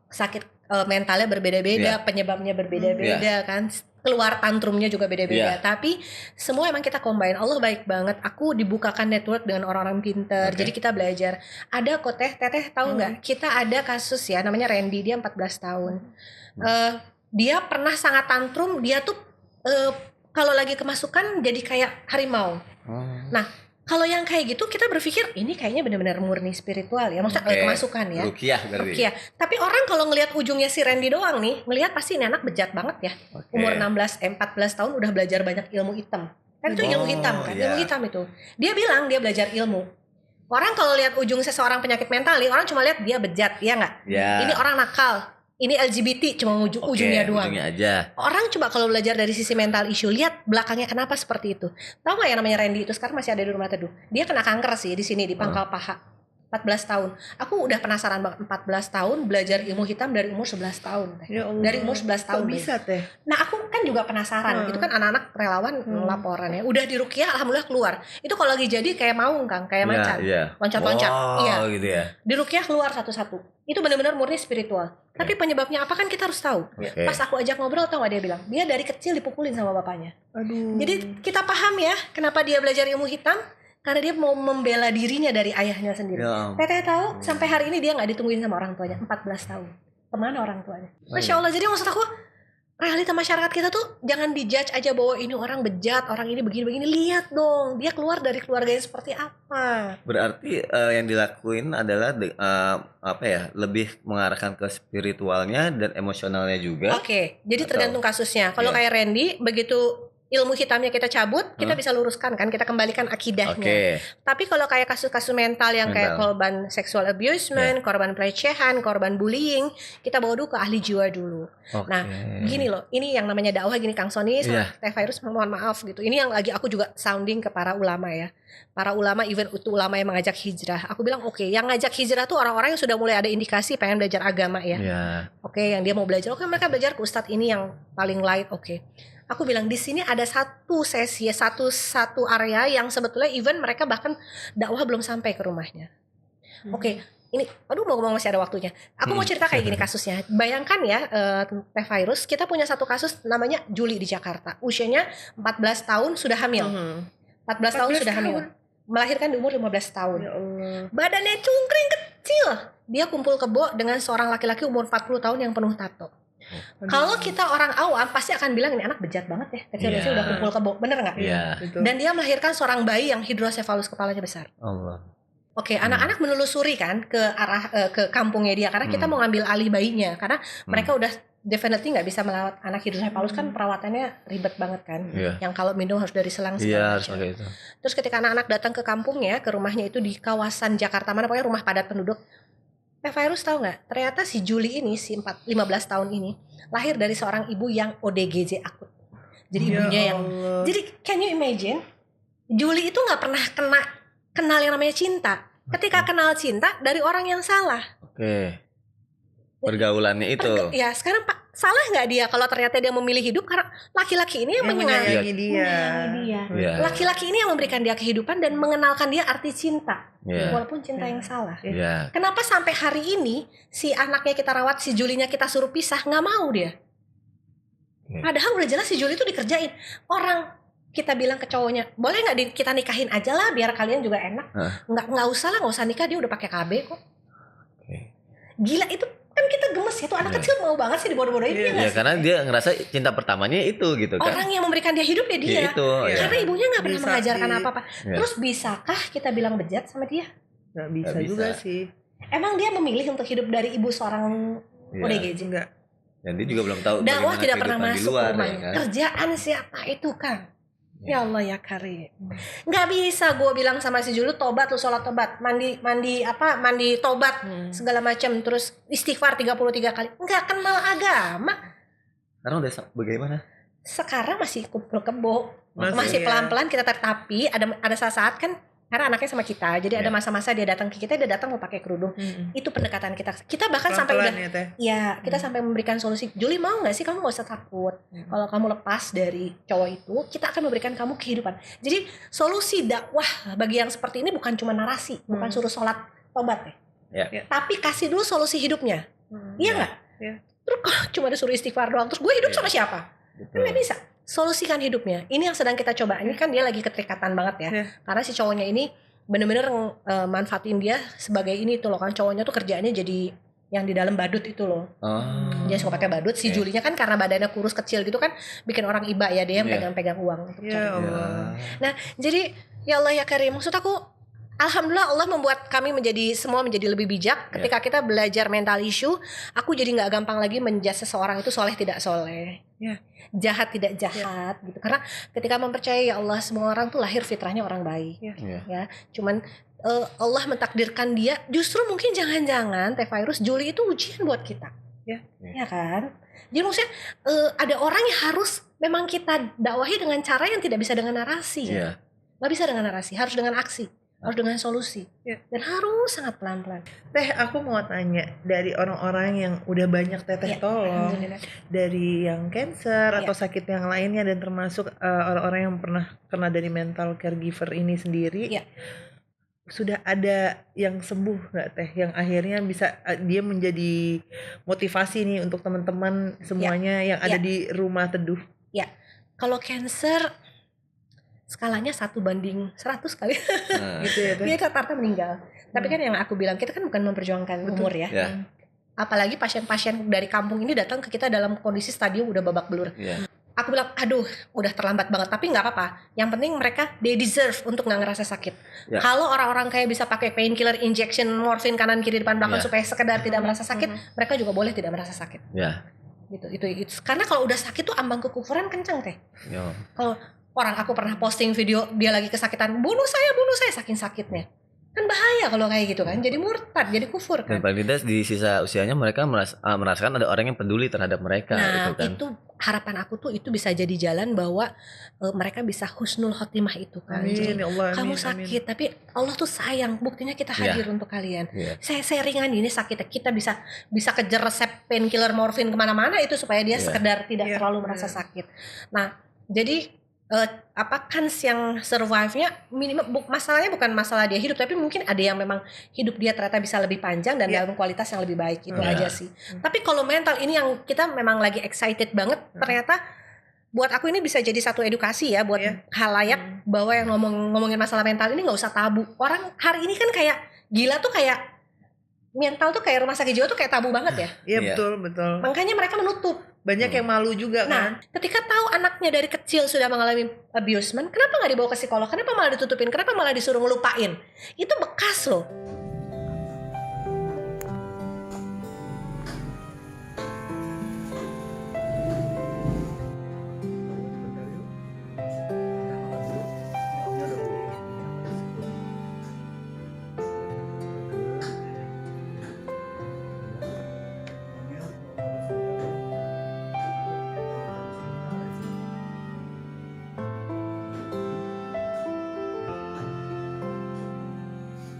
sakit mentalnya berbeda-beda, Iya. penyebabnya berbeda-beda kan, keluar tantrumnya juga beda-beda. Iya. Tapi semua emang kita combine. Allah baik banget. Aku dibukakan network dengan orang-orang pinter. Oke. Jadi kita belajar. Ada kok teteh tahu nggak? Kita ada kasus ya, namanya Randy, dia 14 tahun. Dia pernah sangat tantrum. Dia tuh kalau lagi kemasukan jadi kayak harimau. Nah, kalau yang kayak gitu kita berpikir ini kayaknya benar-benar murni spiritual ya, maksudnya kemasukan ya. Rukiah berarti. Rukiah. Tapi orang kalau ngelihat ujungnya si Randy doang nih, ngelihat pasti ini anak bejat banget ya. Umur 14 tahun udah belajar banyak ilmu hitam. Kan itu ilmu hitam kan, ilmu hitam itu. Dia bilang dia belajar ilmu. Orang kalau lihat ujung seseorang penyakit mental nih, orang cuma lihat dia bejat, ya nggak? Ini orang nakal. Ini LGBT cuma ujungnya doang. Ujungnya aja. Orang coba kalau belajar dari sisi mental issue, lihat belakangnya kenapa seperti itu. Tahu nggak yang namanya Randy itu sekarang masih ada di rumah teduh. Dia kena kanker sih di sini di pangkal paha. 14 tahun. Aku udah penasaran banget 14 tahun belajar ilmu hitam dari umur 11 tahun. Ya Allah. Dari umur 11 tahun. Kok bisa teh? Nah aku kan juga penasaran. Itu kan anak-anak relawan laporan ya. Udah dirukiah alhamdulillah keluar. Itu kalau lagi jadi kayak maung Kang, kayak macan. Loncat-loncat. Iya. Gitu ya. Dirukiah keluar satu-satu. Itu benar-benar murni spiritual. Tapi penyebabnya apa kan kita harus tahu. Pas aku ajak ngobrol tau gak dia bilang, dia dari kecil dipukulin sama bapaknya. Aduh. Jadi kita paham ya kenapa dia belajar ilmu hitam, karena dia mau membela dirinya dari ayahnya sendiri. Teteh tahu sampai hari ini dia nggak ditungguin sama orang tuanya, 14 tahun. Kemana orang tuanya? Masya Allah. Jadi maksud aku realita masyarakat kita tuh jangan dijudge aja bahwa ini orang bejat, orang ini begini-begini. Lihat dong, dia keluar dari keluarga yang seperti apa. Berarti yang dilakuin adalah lebih mengarahkan ke spiritualnya dan emosionalnya juga. Oke, jadi tergantung kasusnya. Kalau kayak Randy, begitu ilmu hitamnya kita cabut, kita bisa luruskan kan, kita kembalikan akidahnya. Tapi kalau kayak kasus-kasus mental yang kayak korban sexual abusement, korban pelecehan, korban bullying, kita bawa dulu ke ahli jiwa dulu. Nah, gini loh, ini yang namanya dakwah gini Kang Sony, sama Teh Virus, mohon maaf gitu. Ini yang lagi aku juga sounding ke para ulama ya. Para ulama, even itu ulama yang mengajak hijrah. Aku bilang yang ngajak hijrah tuh orang-orang yang sudah mulai ada indikasi pengen belajar agama ya. Yang dia mau belajar, mereka belajar ke ustadz ini yang paling light, Aku bilang di sini ada satu sesi, satu area yang sebetulnya even mereka bahkan dakwah belum sampai ke rumahnya. Ini, mau ngomong masih ada waktunya. Aku mau cerita kayak gini kasusnya. Bayangkan ya, Teh Virus, kita punya satu kasus namanya Juli di Jakarta. Usianya 14 tahun sudah hamil. 14 tahun sudah hamil. Melahirkan di umur 15 tahun. Ya Allah. Badannya cungkring kecil. Dia kumpul kebo dengan seorang laki-laki umur 40 tahun yang penuh tato. Kalau kita orang awam pasti akan bilang ini anak bejat banget ya, kecil-kecil udah kumpul kebo, bener nggak? Dan dia melahirkan seorang bayi yang hidrosefalus, kepalanya besar. Anak-anak menelusuri kan ke arah ke kampungnya dia karena kita mau ngambil alih bayinya karena mereka udah definitely nggak bisa merawat anak hidrosefalus kan perawatannya ribet banget kan, yang kalau minum harus dari selang segala macam. Terus ketika anak-anak datang ke kampungnya, ke rumahnya itu di kawasan Jakarta mana, pokoknya rumah padat penduduk. Virus tahu nggak? Ternyata si Juli ini, si 15 tahun ini lahir dari seorang ibu yang ODGJ akut. Jadi ibunya yang, jadi can you imagine? Juli itu nggak pernah kenal yang namanya cinta. Ketika kenal cinta dari orang yang salah. Pergaulannya itu. Sekarang Pak, salah nggak dia kalau ternyata dia memilih hidup karena laki-laki ini yang menyayangi dia. Laki-laki ini yang memberikan dia kehidupan dan mengenalkan dia arti cinta. Walaupun cinta yang salah. Kenapa sampai hari ini si anaknya kita rawat, si Julinya kita suruh pisah, nggak mau dia. Padahal udah jelas si Juli itu dikerjain. Orang kita bilang ke cowoknya, boleh nggak kita nikahin aja lah biar kalian juga enak. Nggak usah nikah, dia udah pakai KB kok. Gila itu. Kan kita gemes ya, tuh anak kecil mau banget sih dibodoh-bodohin. Karena dia ngerasa cinta pertamanya itu gitu kan. Orang yang memberikan dia hidup ya dia. Karena ibunya gak pernah mengajarkan apa-apa. Terus bisakah kita bilang bejat sama dia? Gak bisa juga sih. Emang dia memilih untuk hidup dari ibu seorang ODGJ? Enggak. Dan dia juga belum tahu dakwah tidak pernah masuk ke rumahnya. Kan? Kerjaan siapa itu Kang? Ya Allah ya Karim. Nggak bisa gue bilang sama si Julu, tobat lu, sholat tobat, mandi tobat segala macam, terus istighfar 33 kali. Nggak kenal agama. Sekarang udah bagaimana? Sekarang masih kumpul kebo, masih pelan-pelan kita tapi ada saat-saat kan karena anaknya sama kita, jadi ada masa-masa dia datang ke kita, dia datang mau pakai kerudung. Itu pendekatan kita bahkan sampai udah kita sampai memberikan solusi. Juli mau nggak sih, kamu nggak usah takut. Kalau kamu lepas dari cowok itu, kita akan memberikan kamu kehidupan. Jadi solusi dakwah bagi yang seperti ini bukan cuma narasi, bukan suruh sholat tobat tapi kasih dulu solusi hidupnya. Iya nggak? Terus cuma disuruh istighfar doang, terus gue hidup sama siapa? Kan nggak bisa. Solusikan hidupnya. Ini yang sedang kita coba. Ini kan dia lagi keterikatan banget ya. Karena si cowoknya ini bener-bener manfaatin dia sebagai ini tuh loh kan. Cowoknya tuh kerjaannya jadi yang di dalam badut itu loh. Dia suka pakai badut. Si Julinya kan karena badannya kurus kecil gitu kan bikin orang iba ya, dia yang pegang-pegang uang untuk Ya cari. Allah. Nah, jadi ya Allah ya Karim, maksud aku alhamdulillah Allah membuat kami semua menjadi lebih bijak ketika kita belajar mental issue. Aku jadi nggak gampang lagi menjudge seseorang itu soleh tidak soleh, jahat tidak jahat gitu. Karena ketika mempercayai ya Allah, semua orang tuh lahir fitrahnya orang baik, ya. Cuman Allah mentakdirkan dia, justru mungkin jangan-jangan Teh Virus, Juli itu ujian buat kita, ya kan? Jadi maksudnya ada orang yang harus memang kita dakwahi dengan cara yang tidak bisa dengan narasi, nggak bisa dengan narasi, harus dengan aksi. Harus dengan solusi dan harus sangat pelan-pelan. Teh, aku mau tanya, dari orang-orang yang udah banyak teteh tolong, dari yang cancer atau sakit yang lainnya, dan termasuk orang-orang yang pernah kena dari mental caregiver ini sendiri, sudah ada yang sembuh nggak Teh? Yang akhirnya bisa dia menjadi motivasi nih untuk teman-teman semuanya yang ada di rumah teduh. Ya, kalau cancer skalanya 1:100 kali. Gitu ya Teh. Dia rata-rata meninggal. Tapi kan yang aku bilang, kita kan bukan memperjuangkan umur ya. Apalagi pasien-pasien dari kampung ini datang ke kita dalam kondisi stadium udah babak belur. Aku bilang, aduh udah terlambat banget. Tapi gak apa-apa. Yang penting mereka, they deserve untuk gak ngerasa sakit. Kalau orang-orang kayak bisa pakai painkiller, injection, morfin kanan kiri depan belakang supaya sekedar tidak merasa sakit, mereka juga boleh tidak merasa sakit. Gitu. Itu. Karena kalau udah sakit tuh ambang kekufuran kencang Teh. Kalau aku pernah posting video dia lagi kesakitan, bunuh saya saking sakitnya. Kan bahaya kalau kayak gitu kan, jadi murtad, jadi kufur kan. Dan paling tidak di sisa usianya mereka merasakan ada orang yang peduli terhadap mereka. Nah, gitu kan. itu harapan aku tuh itu bisa jadi jalan bahwa mereka bisa husnul khotimah itu kan. Amin, Jadi ya Allah, kamu amin, sakit, tapi Allah tuh sayang, buktinya kita hadir untuk kalian. Saya ringan ini sakitnya, kita bisa kejar resep painkiller morfin kemana-mana itu supaya dia sekedar tidak terlalu merasa sakit. Nah, jadi kans yang survive-nya minimal, masalahnya bukan masalah dia hidup, tapi mungkin ada yang memang hidup dia ternyata bisa lebih panjang dan dalam kualitas yang lebih baik, itu aja sih. Tapi kalau mental ini yang kita memang lagi excited banget, ternyata buat aku ini bisa jadi satu edukasi ya buat khalayak, bahwa yang ngomongin masalah mental ini nggak usah tabu. Orang hari ini kan kayak gila tuh, kayak mental tuh kayak rumah sakit jiwa tuh kayak tabu banget ya. Iya betul. Makanya mereka menutup. Banyak yang malu juga kan. Nah, ketika tahu anaknya dari kecil sudah mengalami abusement, kenapa nggak dibawa ke psikolog? Kenapa malah ditutupin? Kenapa malah disuruh ngelupain? Itu bekas loh.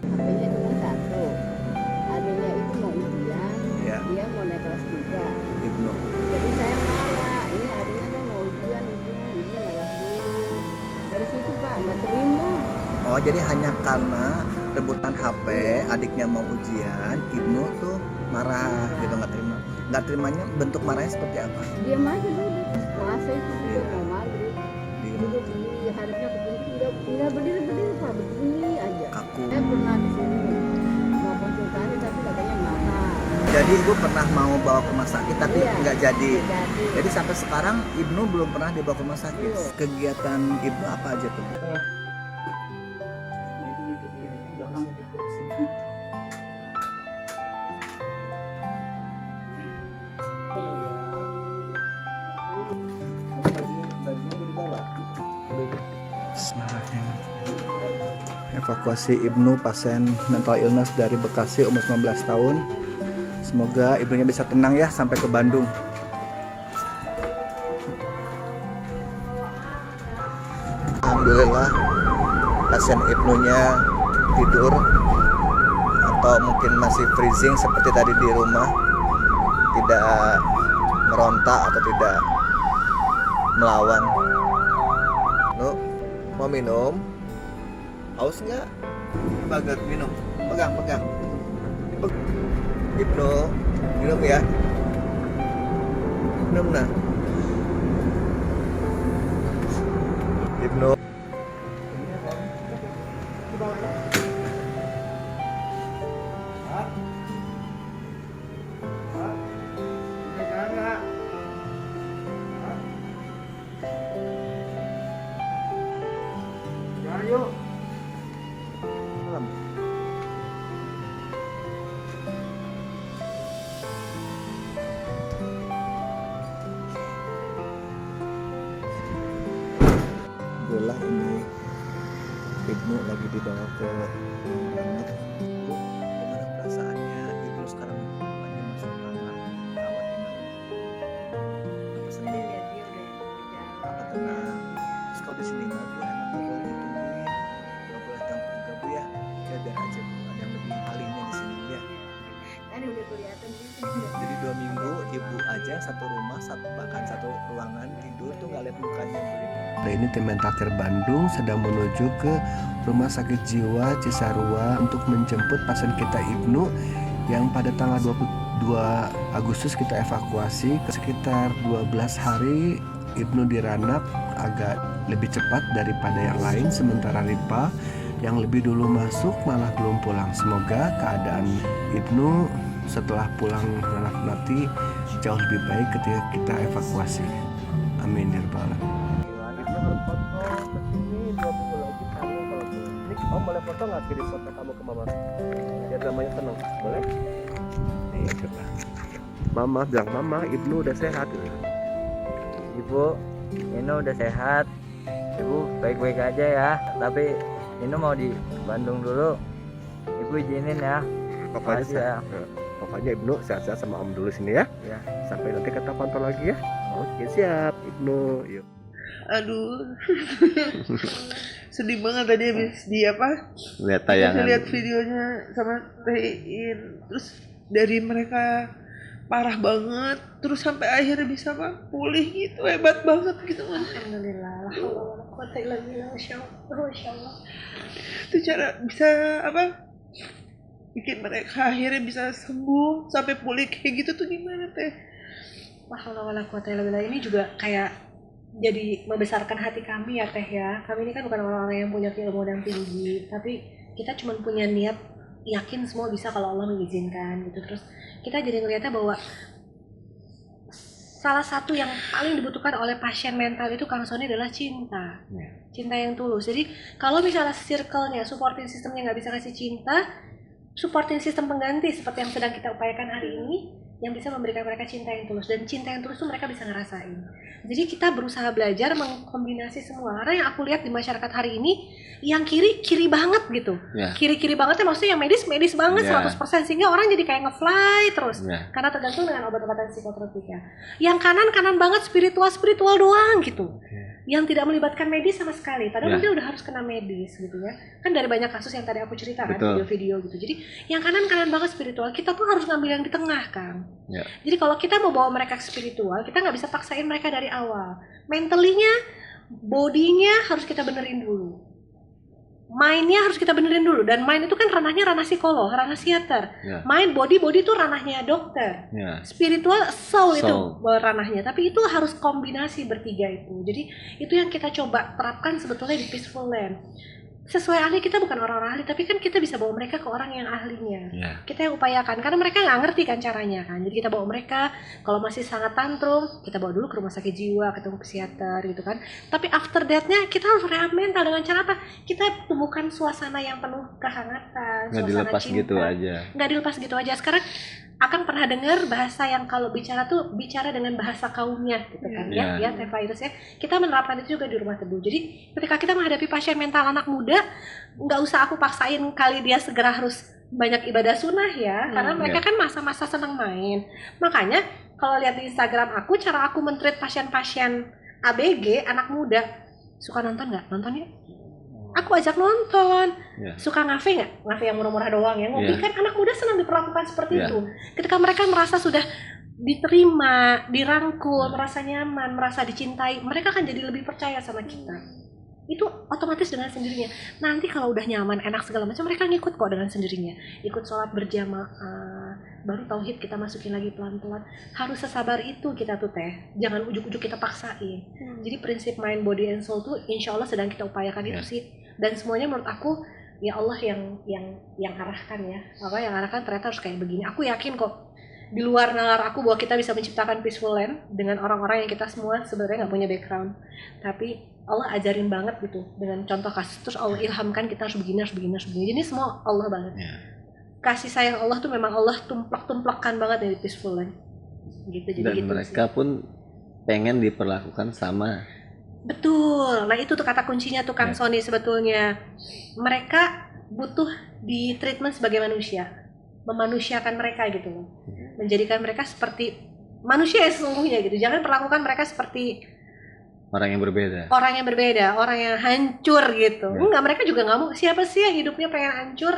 HP-nya cuma satu, adanya itu mau ujian, dia mau naik kelas 3. Jadi saya marah, ini adanya kan mau ujian, ini ngalah dulu. Dari situ Pak, nggak terima. Oh, jadi hanya karena rebutan HP, adiknya mau ujian, Ibnu tuh marah gitu, nggak terima. Nggak terimanya bentuk marahnya seperti apa? Dia maju duduk, puasa itu juga mau maghrib. Duduk ini harusnya ke pintu, nggak berdiri Pak, begini aja. Kaku. Saya pernah di sini mau konsultasi tapi katanya mahal. Jadi ibu pernah mau bawa ke rumah sakit tapi nggak jadi. Jadi. Jadi sampai sekarang Ibnu belum pernah dibawa ke rumah sakit. Kegiatan Ibnu apa aja tuh? Bismillahirrahmanirrahim. Evakuasi Ibnu pasien mental illness dari Bekasi umur 19 tahun. Semoga ibunya bisa tenang ya sampai ke Bandung. Alhamdulillah pasien Ibnunya tidur atau mungkin masih freezing seperti tadi di rumah, tidak merontak atau tidak melawan. Lu mau minum? Haus nggak? Bagus, minum. Pegang. Ibnu, minum ya. Minum nah. Ibnu. Ibnu lagi dibawa ke Ranep. Bu, gimana perasaannya Ibnu sekarang lagi masuk kamar rawat inap? Apa senang? Apa tenang? Terus kalau di sini mah Bu enak nggak boleh ditungguin, nggak boleh campur juga Bu ya. Ya biar aja Bu ada yang lebih ahlinya di sini ya. Kan udah kelihatan gitu. Jadi 2 minggu ibu aja satu rumah, bahkan satu ruangan tidur tuh nggak lihat mukanya Bu. Nah, ini tim Mentakir Bandung sedang menuju ke Rumah Sakit Jiwa Cisarua untuk menjemput pasien kita Ibnu yang pada tanggal 22 Agustus kita evakuasi. Sekitar 12 hari Ibnu diranap agak lebih cepat daripada yang lain, sementara Ripa yang lebih dulu masuk malah belum pulang. Semoga keadaan Ibnu setelah pulang ranap nanti jauh lebih baik ketika kita evakuasi. Amin ya rabbal alamin. Om boleh foto nggak, kirim foto kamu ke mama biar namanya senang, boleh? Nih coba mama bilang, mama Ibnu udah sehat. Ibu, Inu udah sehat. Ibu baik-baik aja ya. Tapi Inu mau di Bandung dulu. Ibu izinin ya. Pokoknya pokoknya Ibnu sehat-sehat sama Om dulu sini ya. Ya. Sampai nanti kita pantau lagi ya. Oke siap Ibnu. Yuk. Aduh. Sedih banget tadi habis di apa? Lihat Kita tayangan. lihat videonya sama Tein. Terus dari mereka parah banget, terus sampai akhirnya bisa pulih gitu, hebat banget gitu kan. Alhamdulillah. Masya Allah. Itu cara bisa apa? Bikin mereka akhirnya bisa sembuh sampai pulih kayak gitu tuh gimana Teh? Wah, ini juga kayak jadi membesarkan hati kami ya Teh ya. Kami ini kan bukan orang-orang yang punya ilmu yang tinggi, tapi kita cuma punya niat, yakin semua bisa kalau Allah mengizinkan gitu. Terus kita jadi ngeliatnya bahwa salah satu yang paling dibutuhkan oleh pasien mental itu Kang Sony adalah cinta. Cinta yang tulus. Jadi kalau misalnya circle-nya, supporting system-nya nggak bisa kasih cinta, supporting system pengganti seperti yang sedang kita upayakan hari ini yang bisa memberikan mereka cinta yang tulus, dan cinta yang tulus itu mereka bisa ngerasain. Jadi kita berusaha belajar mengkombinasi semua. Karena yang aku lihat di masyarakat hari ini yang kiri banget gitu. Kiri bangetnya maksudnya yang medis banget 100%, sehingga orang jadi kayak nge-fly terus. Karena tergantung dengan obat-obatan psikotropika. Yang kanan banget spiritual doang gitu. Yang tidak melibatkan medis sama sekali, padahal mungkin udah harus kena medis gitu ya. Kan dari banyak kasus yang tadi aku ceritakan, video-video gitu. Jadi yang kanan banget spiritual, kita tuh harus ngambil yang di tengah kan. Jadi kalau kita mau bawa mereka ke spiritual, kita nggak bisa paksain mereka dari awal. Mentally-nya, body-nya harus kita benerin dulu. Mind-nya harus kita benerin dulu, dan mind itu kan ranahnya ranah psikolog, ranah psikiater. Mind, body itu ranahnya dokter. Spiritual, soul itu ranahnya. Tapi itu harus kombinasi bertiga itu. Jadi itu yang kita coba terapkan sebetulnya di Peaceful Land. Sesuai ahli, kita bukan orang-orang ahli, tapi kan kita bisa bawa mereka ke orang yang ahlinya. Kita yang upayakan, karena mereka nggak ngerti kan caranya kan. Jadi kita bawa mereka, kalau masih sangat tantrum, kita bawa dulu ke rumah sakit jiwa, ketemu psikiater gitu kan. Tapi after that-nya kita harus rehab mental dengan cara apa? Kita temukan suasana yang penuh kehangatan, Nggak suasana dilepas cinta. gitu aja. Nggak dilepas gitu aja. Sekarang akan pernah dengar bahasa yang kalau bicara tuh bicara dengan bahasa kaumnya gitu kan ya Teh Virus ya. Kita menerapkan itu juga di rumah teduh. Jadi ketika kita menghadapi pasien mental anak muda, nggak usah aku paksain kali dia segera harus banyak ibadah sunnah ya, karena mereka kan masa-masa senang main. Makanya kalau lihat di Instagram aku, cara aku men-treat pasien-pasien ABG anak muda, suka nonton nggak? Nonton ya? Aku ajak nonton. Suka ngafe nggak? Ngafe yang murah-murah doang ya. Ngopi kan anak muda senang diperlakukan seperti itu. Ketika mereka merasa sudah diterima, dirangkul, merasa nyaman, merasa dicintai, mereka akan jadi lebih percaya sama kita. Itu otomatis dengan sendirinya. Nanti kalau udah nyaman, enak segala macam, mereka ngikut kok dengan sendirinya. Ikut sholat berjamaah, baru tauhid kita masukin lagi pelan-pelan. Harus sesabar itu kita tuh Teh. Jangan ujuk-ujuk kita paksain. Jadi prinsip mind, body, and soul tuh insya Allah sedang kita upayakan itu sih. Dan semuanya menurut aku ya Allah yang arahkan ya. Apa yang arahkan ternyata harus kayak begini. Aku yakin kok di luar nalar aku bahwa kita bisa menciptakan peaceful land dengan orang-orang yang kita semua sebenarnya nggak punya background. Tapi Allah ajarin banget gitu dengan contoh kasus, terus Allah ilhamkan kita harus begini. Jadi semua Allah banget. Kasih sayang Allah tuh memang Allah tumplak-tumplakkan banget dari peaceful land. Gitu. Jadi Dan gitu mereka sih. pun pengen diperlakukan sama Betul. Nah itu tuh kata kuncinya tuh Kang Ya. Sony sebetulnya. Mereka butuh di treatment sebagai manusia, memanusiakan mereka gitu loh, menjadikan mereka seperti manusia yang sesungguhnya gitu. Jangan perlakukan mereka seperti Orang yang berbeda. orang yang hancur gitu. Ya. Enggak, mereka juga nggak mau. Siapa sih yang hidupnya pengen hancur?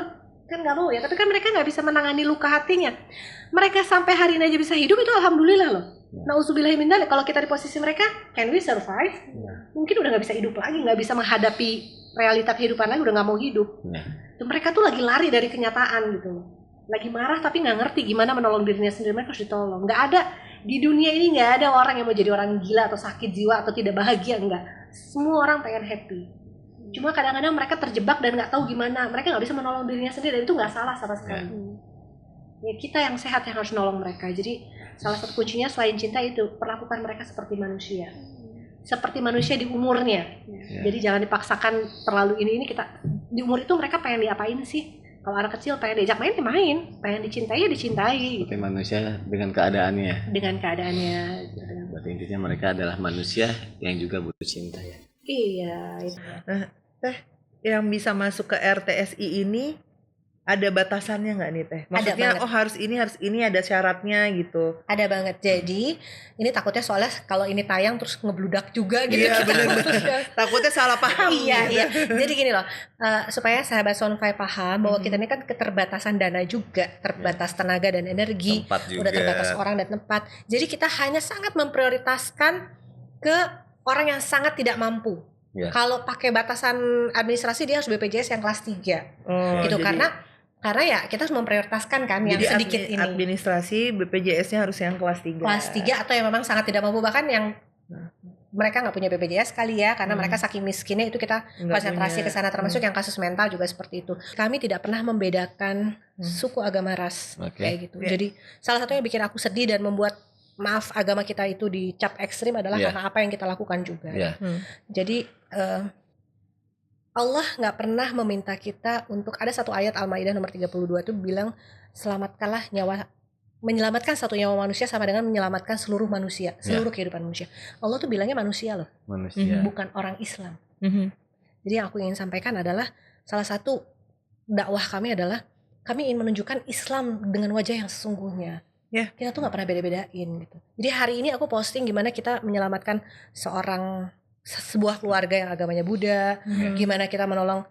Kan nggak mau ya. Tapi kan mereka nggak bisa menangani luka hatinya. Mereka sampai hari ini aja bisa hidup, itu alhamdulillah loh. Nauzubillahi min dzalik. Kalau kita di posisi mereka, can we survive? Mungkin udah nggak bisa hidup lagi, nggak bisa menghadapi realita kehidupan lagi, udah nggak mau hidup. Ya. Tuh, mereka tuh lagi lari dari kenyataan gitu loh. Lagi marah tapi nggak ngerti gimana menolong dirinya sendiri. Mereka harus ditolong. Nggak ada di dunia ini, nggak ada orang yang mau jadi orang gila atau sakit jiwa atau tidak bahagia, enggak. Semua orang pengen happy. Cuma kadang-kadang mereka terjebak dan nggak tahu gimana. Mereka nggak bisa menolong dirinya sendiri, dan itu nggak salah sama sekali. Ya, kita yang sehat yang harus nolong mereka. Jadi salah satu kuncinya selain cinta itu, perlakukan mereka seperti manusia. Seperti manusia di umurnya. Jadi jangan dipaksakan terlalu ini kita di umur itu mereka pengen diapain sih? Kalau anak kecil pengen diajak main ya main, pengen dicintai ya dicintai. Seperti manusia dengan keadaannya. Dengan keadaannya. Gitu. Berarti intinya mereka adalah manusia yang juga butuh cinta ya. Iya. Itu. Yang bisa masuk ke RTSI ini ada batasannya nggak nih Teh? Maksudnya banget. harus ini ada syaratnya gitu. Ada banget. Jadi ini takutnya soalnya kalau ini tayang terus ngebludak juga gitu. Iya benar-benar. Takutnya salah paham. Iya. Jadi gini loh, supaya sahabat Sonfy paham bahwa kita ini kan keterbatasan dana juga, terbatas tenaga dan energi, Tempat juga. udah terbatas orang dan tempat. Jadi kita hanya sangat memprioritaskan ke orang yang sangat tidak mampu. Ya. Kalau pakai batasan administrasi dia harus BPJS yang kelas 3. Oh, Gitu jadi- karena ya kita harus memprioritaskan kan yang Jadi sedikit ini. administrasi BPJS-nya harus yang kelas 3. Kelas 3 atau yang memang sangat tidak mampu, bahkan yang mereka nggak punya BPJS kali ya, karena mereka saking miskinnya itu kita Nggak konsentrasi punya. ke sana, termasuk yang kasus mental juga seperti itu. Kami tidak pernah membedakan suku, agama, ras Oke. kayak gitu. Ya. Jadi salah satu yang bikin aku sedih dan membuat maaf agama kita itu dicap ekstrim adalah Ya. karena apa yang kita lakukan juga. Ya. Jadi Allah nggak pernah meminta kita untuk, ada satu ayat Al-Maidah nomor 32 itu bilang menyelamatkan satu nyawa manusia sama dengan menyelamatkan seluruh manusia, seluruh kehidupan manusia. Allah tuh bilangnya manusia loh, Manusia. bukan orang Islam. Jadi yang aku ingin sampaikan adalah salah satu dakwah kami adalah kami ingin menunjukkan Islam dengan wajah yang sesungguhnya. Ya. Kita tuh nggak pernah beda-bedain gitu. Jadi hari ini aku posting gimana kita menyelamatkan sebuah keluarga yang agamanya Buddha, gimana kita menolong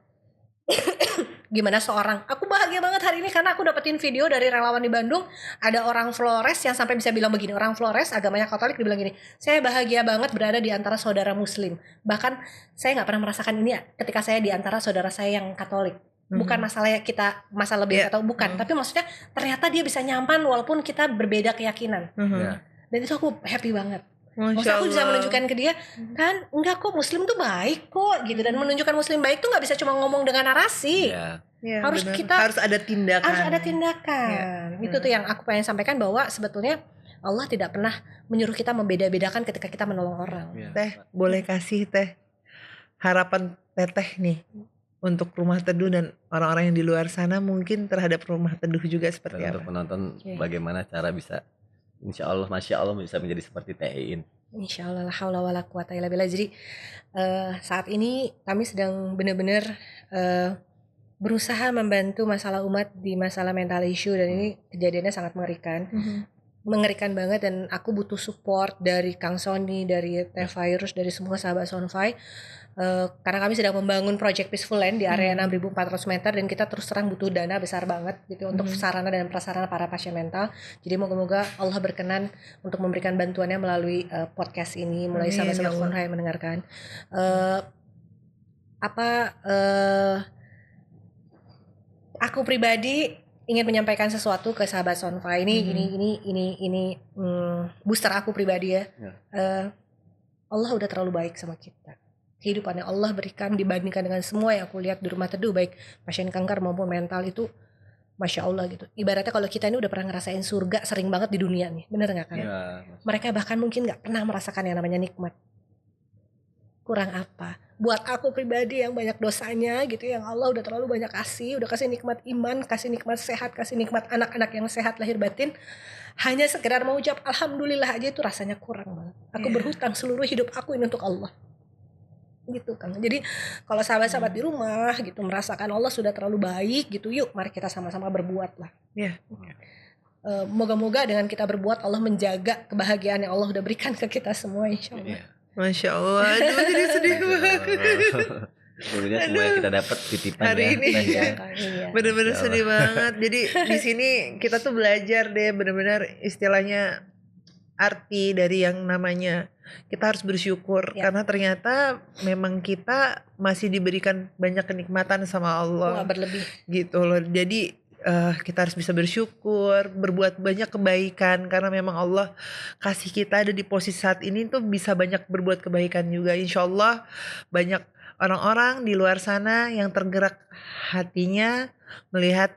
gimana aku bahagia banget hari ini karena aku dapetin video dari relawan di Bandung, ada orang Flores yang sampai bisa bilang begini, orang Flores agamanya Katolik dibilang gini, saya bahagia banget berada di antara saudara Muslim, bahkan saya nggak pernah merasakan ini ketika saya di antara saudara saya yang Katolik. Bukan masalah kita masalah lebih atau bukan, tapi maksudnya ternyata dia bisa nyaman walaupun kita berbeda keyakinan. Ya. Dan itu aku happy banget. Masya Maksudnya aku bisa Allah. menunjukkan ke dia, kan enggak kok, Muslim tuh baik kok gitu. Dan menunjukkan Muslim baik tuh nggak bisa cuma ngomong dengan narasi, Ya. Ya, harus benar. kita- harus ada tindakan. harus ada tindakan. Itu tuh yang aku pengen sampaikan, bahwa sebetulnya Allah tidak pernah menyuruh kita membeda-bedakan ketika kita menolong orang. Ya. Teh, boleh kasih Teh harapan Teteh nih untuk Rumah Teduh dan orang-orang yang di luar sana mungkin terhadap Rumah Teduh juga seperti Dan apa? untuk penonton Oke. bagaimana cara bisa Insya Allah, Masya Allah bisa menjadi seperti Teh Iin. Insya Allah, la haula wala quwata illa billah. Jadi saat ini kami sedang benar-benar berusaha membantu masalah umat di masalah mental issue, dan ini kejadiannya sangat mengerikan. Mengerikan banget, dan aku butuh support dari Kang Sony, dari Teh Virus, dari semua sahabat Sonfy. Karena kami sedang membangun Project Peaceful Land di area 6.400 meter, dan kita terus terang butuh dana besar banget gitu untuk sarana dan prasarana para pasien mental. Jadi moga-moga Allah berkenan untuk memberikan bantuannya melalui podcast ini, mulai Amin, sahabat-sahabat ya Allah. Sonfy yang mendengarkan. Aku pribadi ingin menyampaikan sesuatu ke sahabat Sonfy ini booster aku pribadi ya. Allah udah terlalu baik sama kita. Kehidupan yang Allah berikan dibandingkan dengan semua yang aku lihat di Rumah Teduh, baik pasien kanker maupun mental, itu Masya Allah gitu. Ibaratnya kalau kita ini udah pernah ngerasain surga sering banget di dunia nih, bener gak kan? Ya. Mereka bahkan mungkin gak pernah merasakan yang namanya nikmat. Kurang apa? Buat aku pribadi yang banyak dosanya gitu, yang Allah udah terlalu banyak kasih, udah kasih nikmat iman, kasih nikmat sehat, kasih nikmat anak-anak yang sehat lahir batin, hanya sekedar mau ucap Alhamdulillah aja itu rasanya kurang banget. Aku berhutang seluruh hidup aku ini untuk Allah. gitu kan. Jadi kalau sahabat-sahabat di rumah gitu merasakan Allah sudah terlalu baik gitu, yuk mari kita sama-sama berbuat lah. Iya. Moga-moga dengan kita berbuat Allah menjaga kebahagiaan yang Allah udah berikan ke kita semua insya Allah. Masya Allah, aduh jadi sedih banget. Semoga semua yang kita dapat titipan Hari ya. ini. Iya. Iya. Bener-bener sedih banget. Jadi di sini kita tuh belajar deh bener-bener istilahnya arti dari yang namanya kita harus bersyukur karena ternyata memang kita masih diberikan banyak kenikmatan sama Allah. Wah, berlebih gitu loh. Jadi kita harus bisa bersyukur, berbuat banyak kebaikan karena memang Allah kasih kita ada di posisi saat ini tuh bisa banyak berbuat kebaikan juga. Insya Allah banyak orang-orang di luar sana yang tergerak hatinya melihat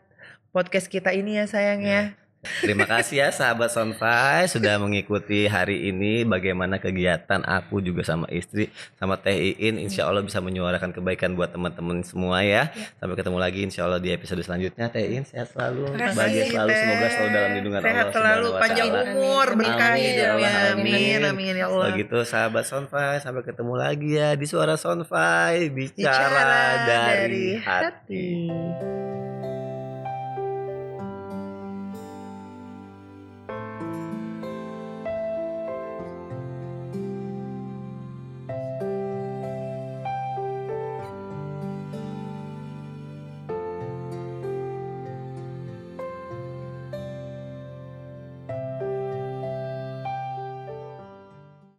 podcast kita ini ya sayang ya. Terima kasih ya sahabat Sonfai sudah mengikuti hari ini bagaimana kegiatan aku juga sama istri sama Teh Iin. Insya Allah bisa menyuarakan kebaikan buat teman-teman semua ya. Sampai ketemu lagi insya Allah di episode selanjutnya. Teh Iin sehat selalu, bahagia selalu, semoga selalu dalam lindungan sehat Allah. selalu, panjang umur, berkah Amin, hidupnya. ya Allah, Amin, amin ya Allah. Begitu sahabat Sonfai, sampai ketemu lagi ya di Suara Sonfai, bicara dari hati.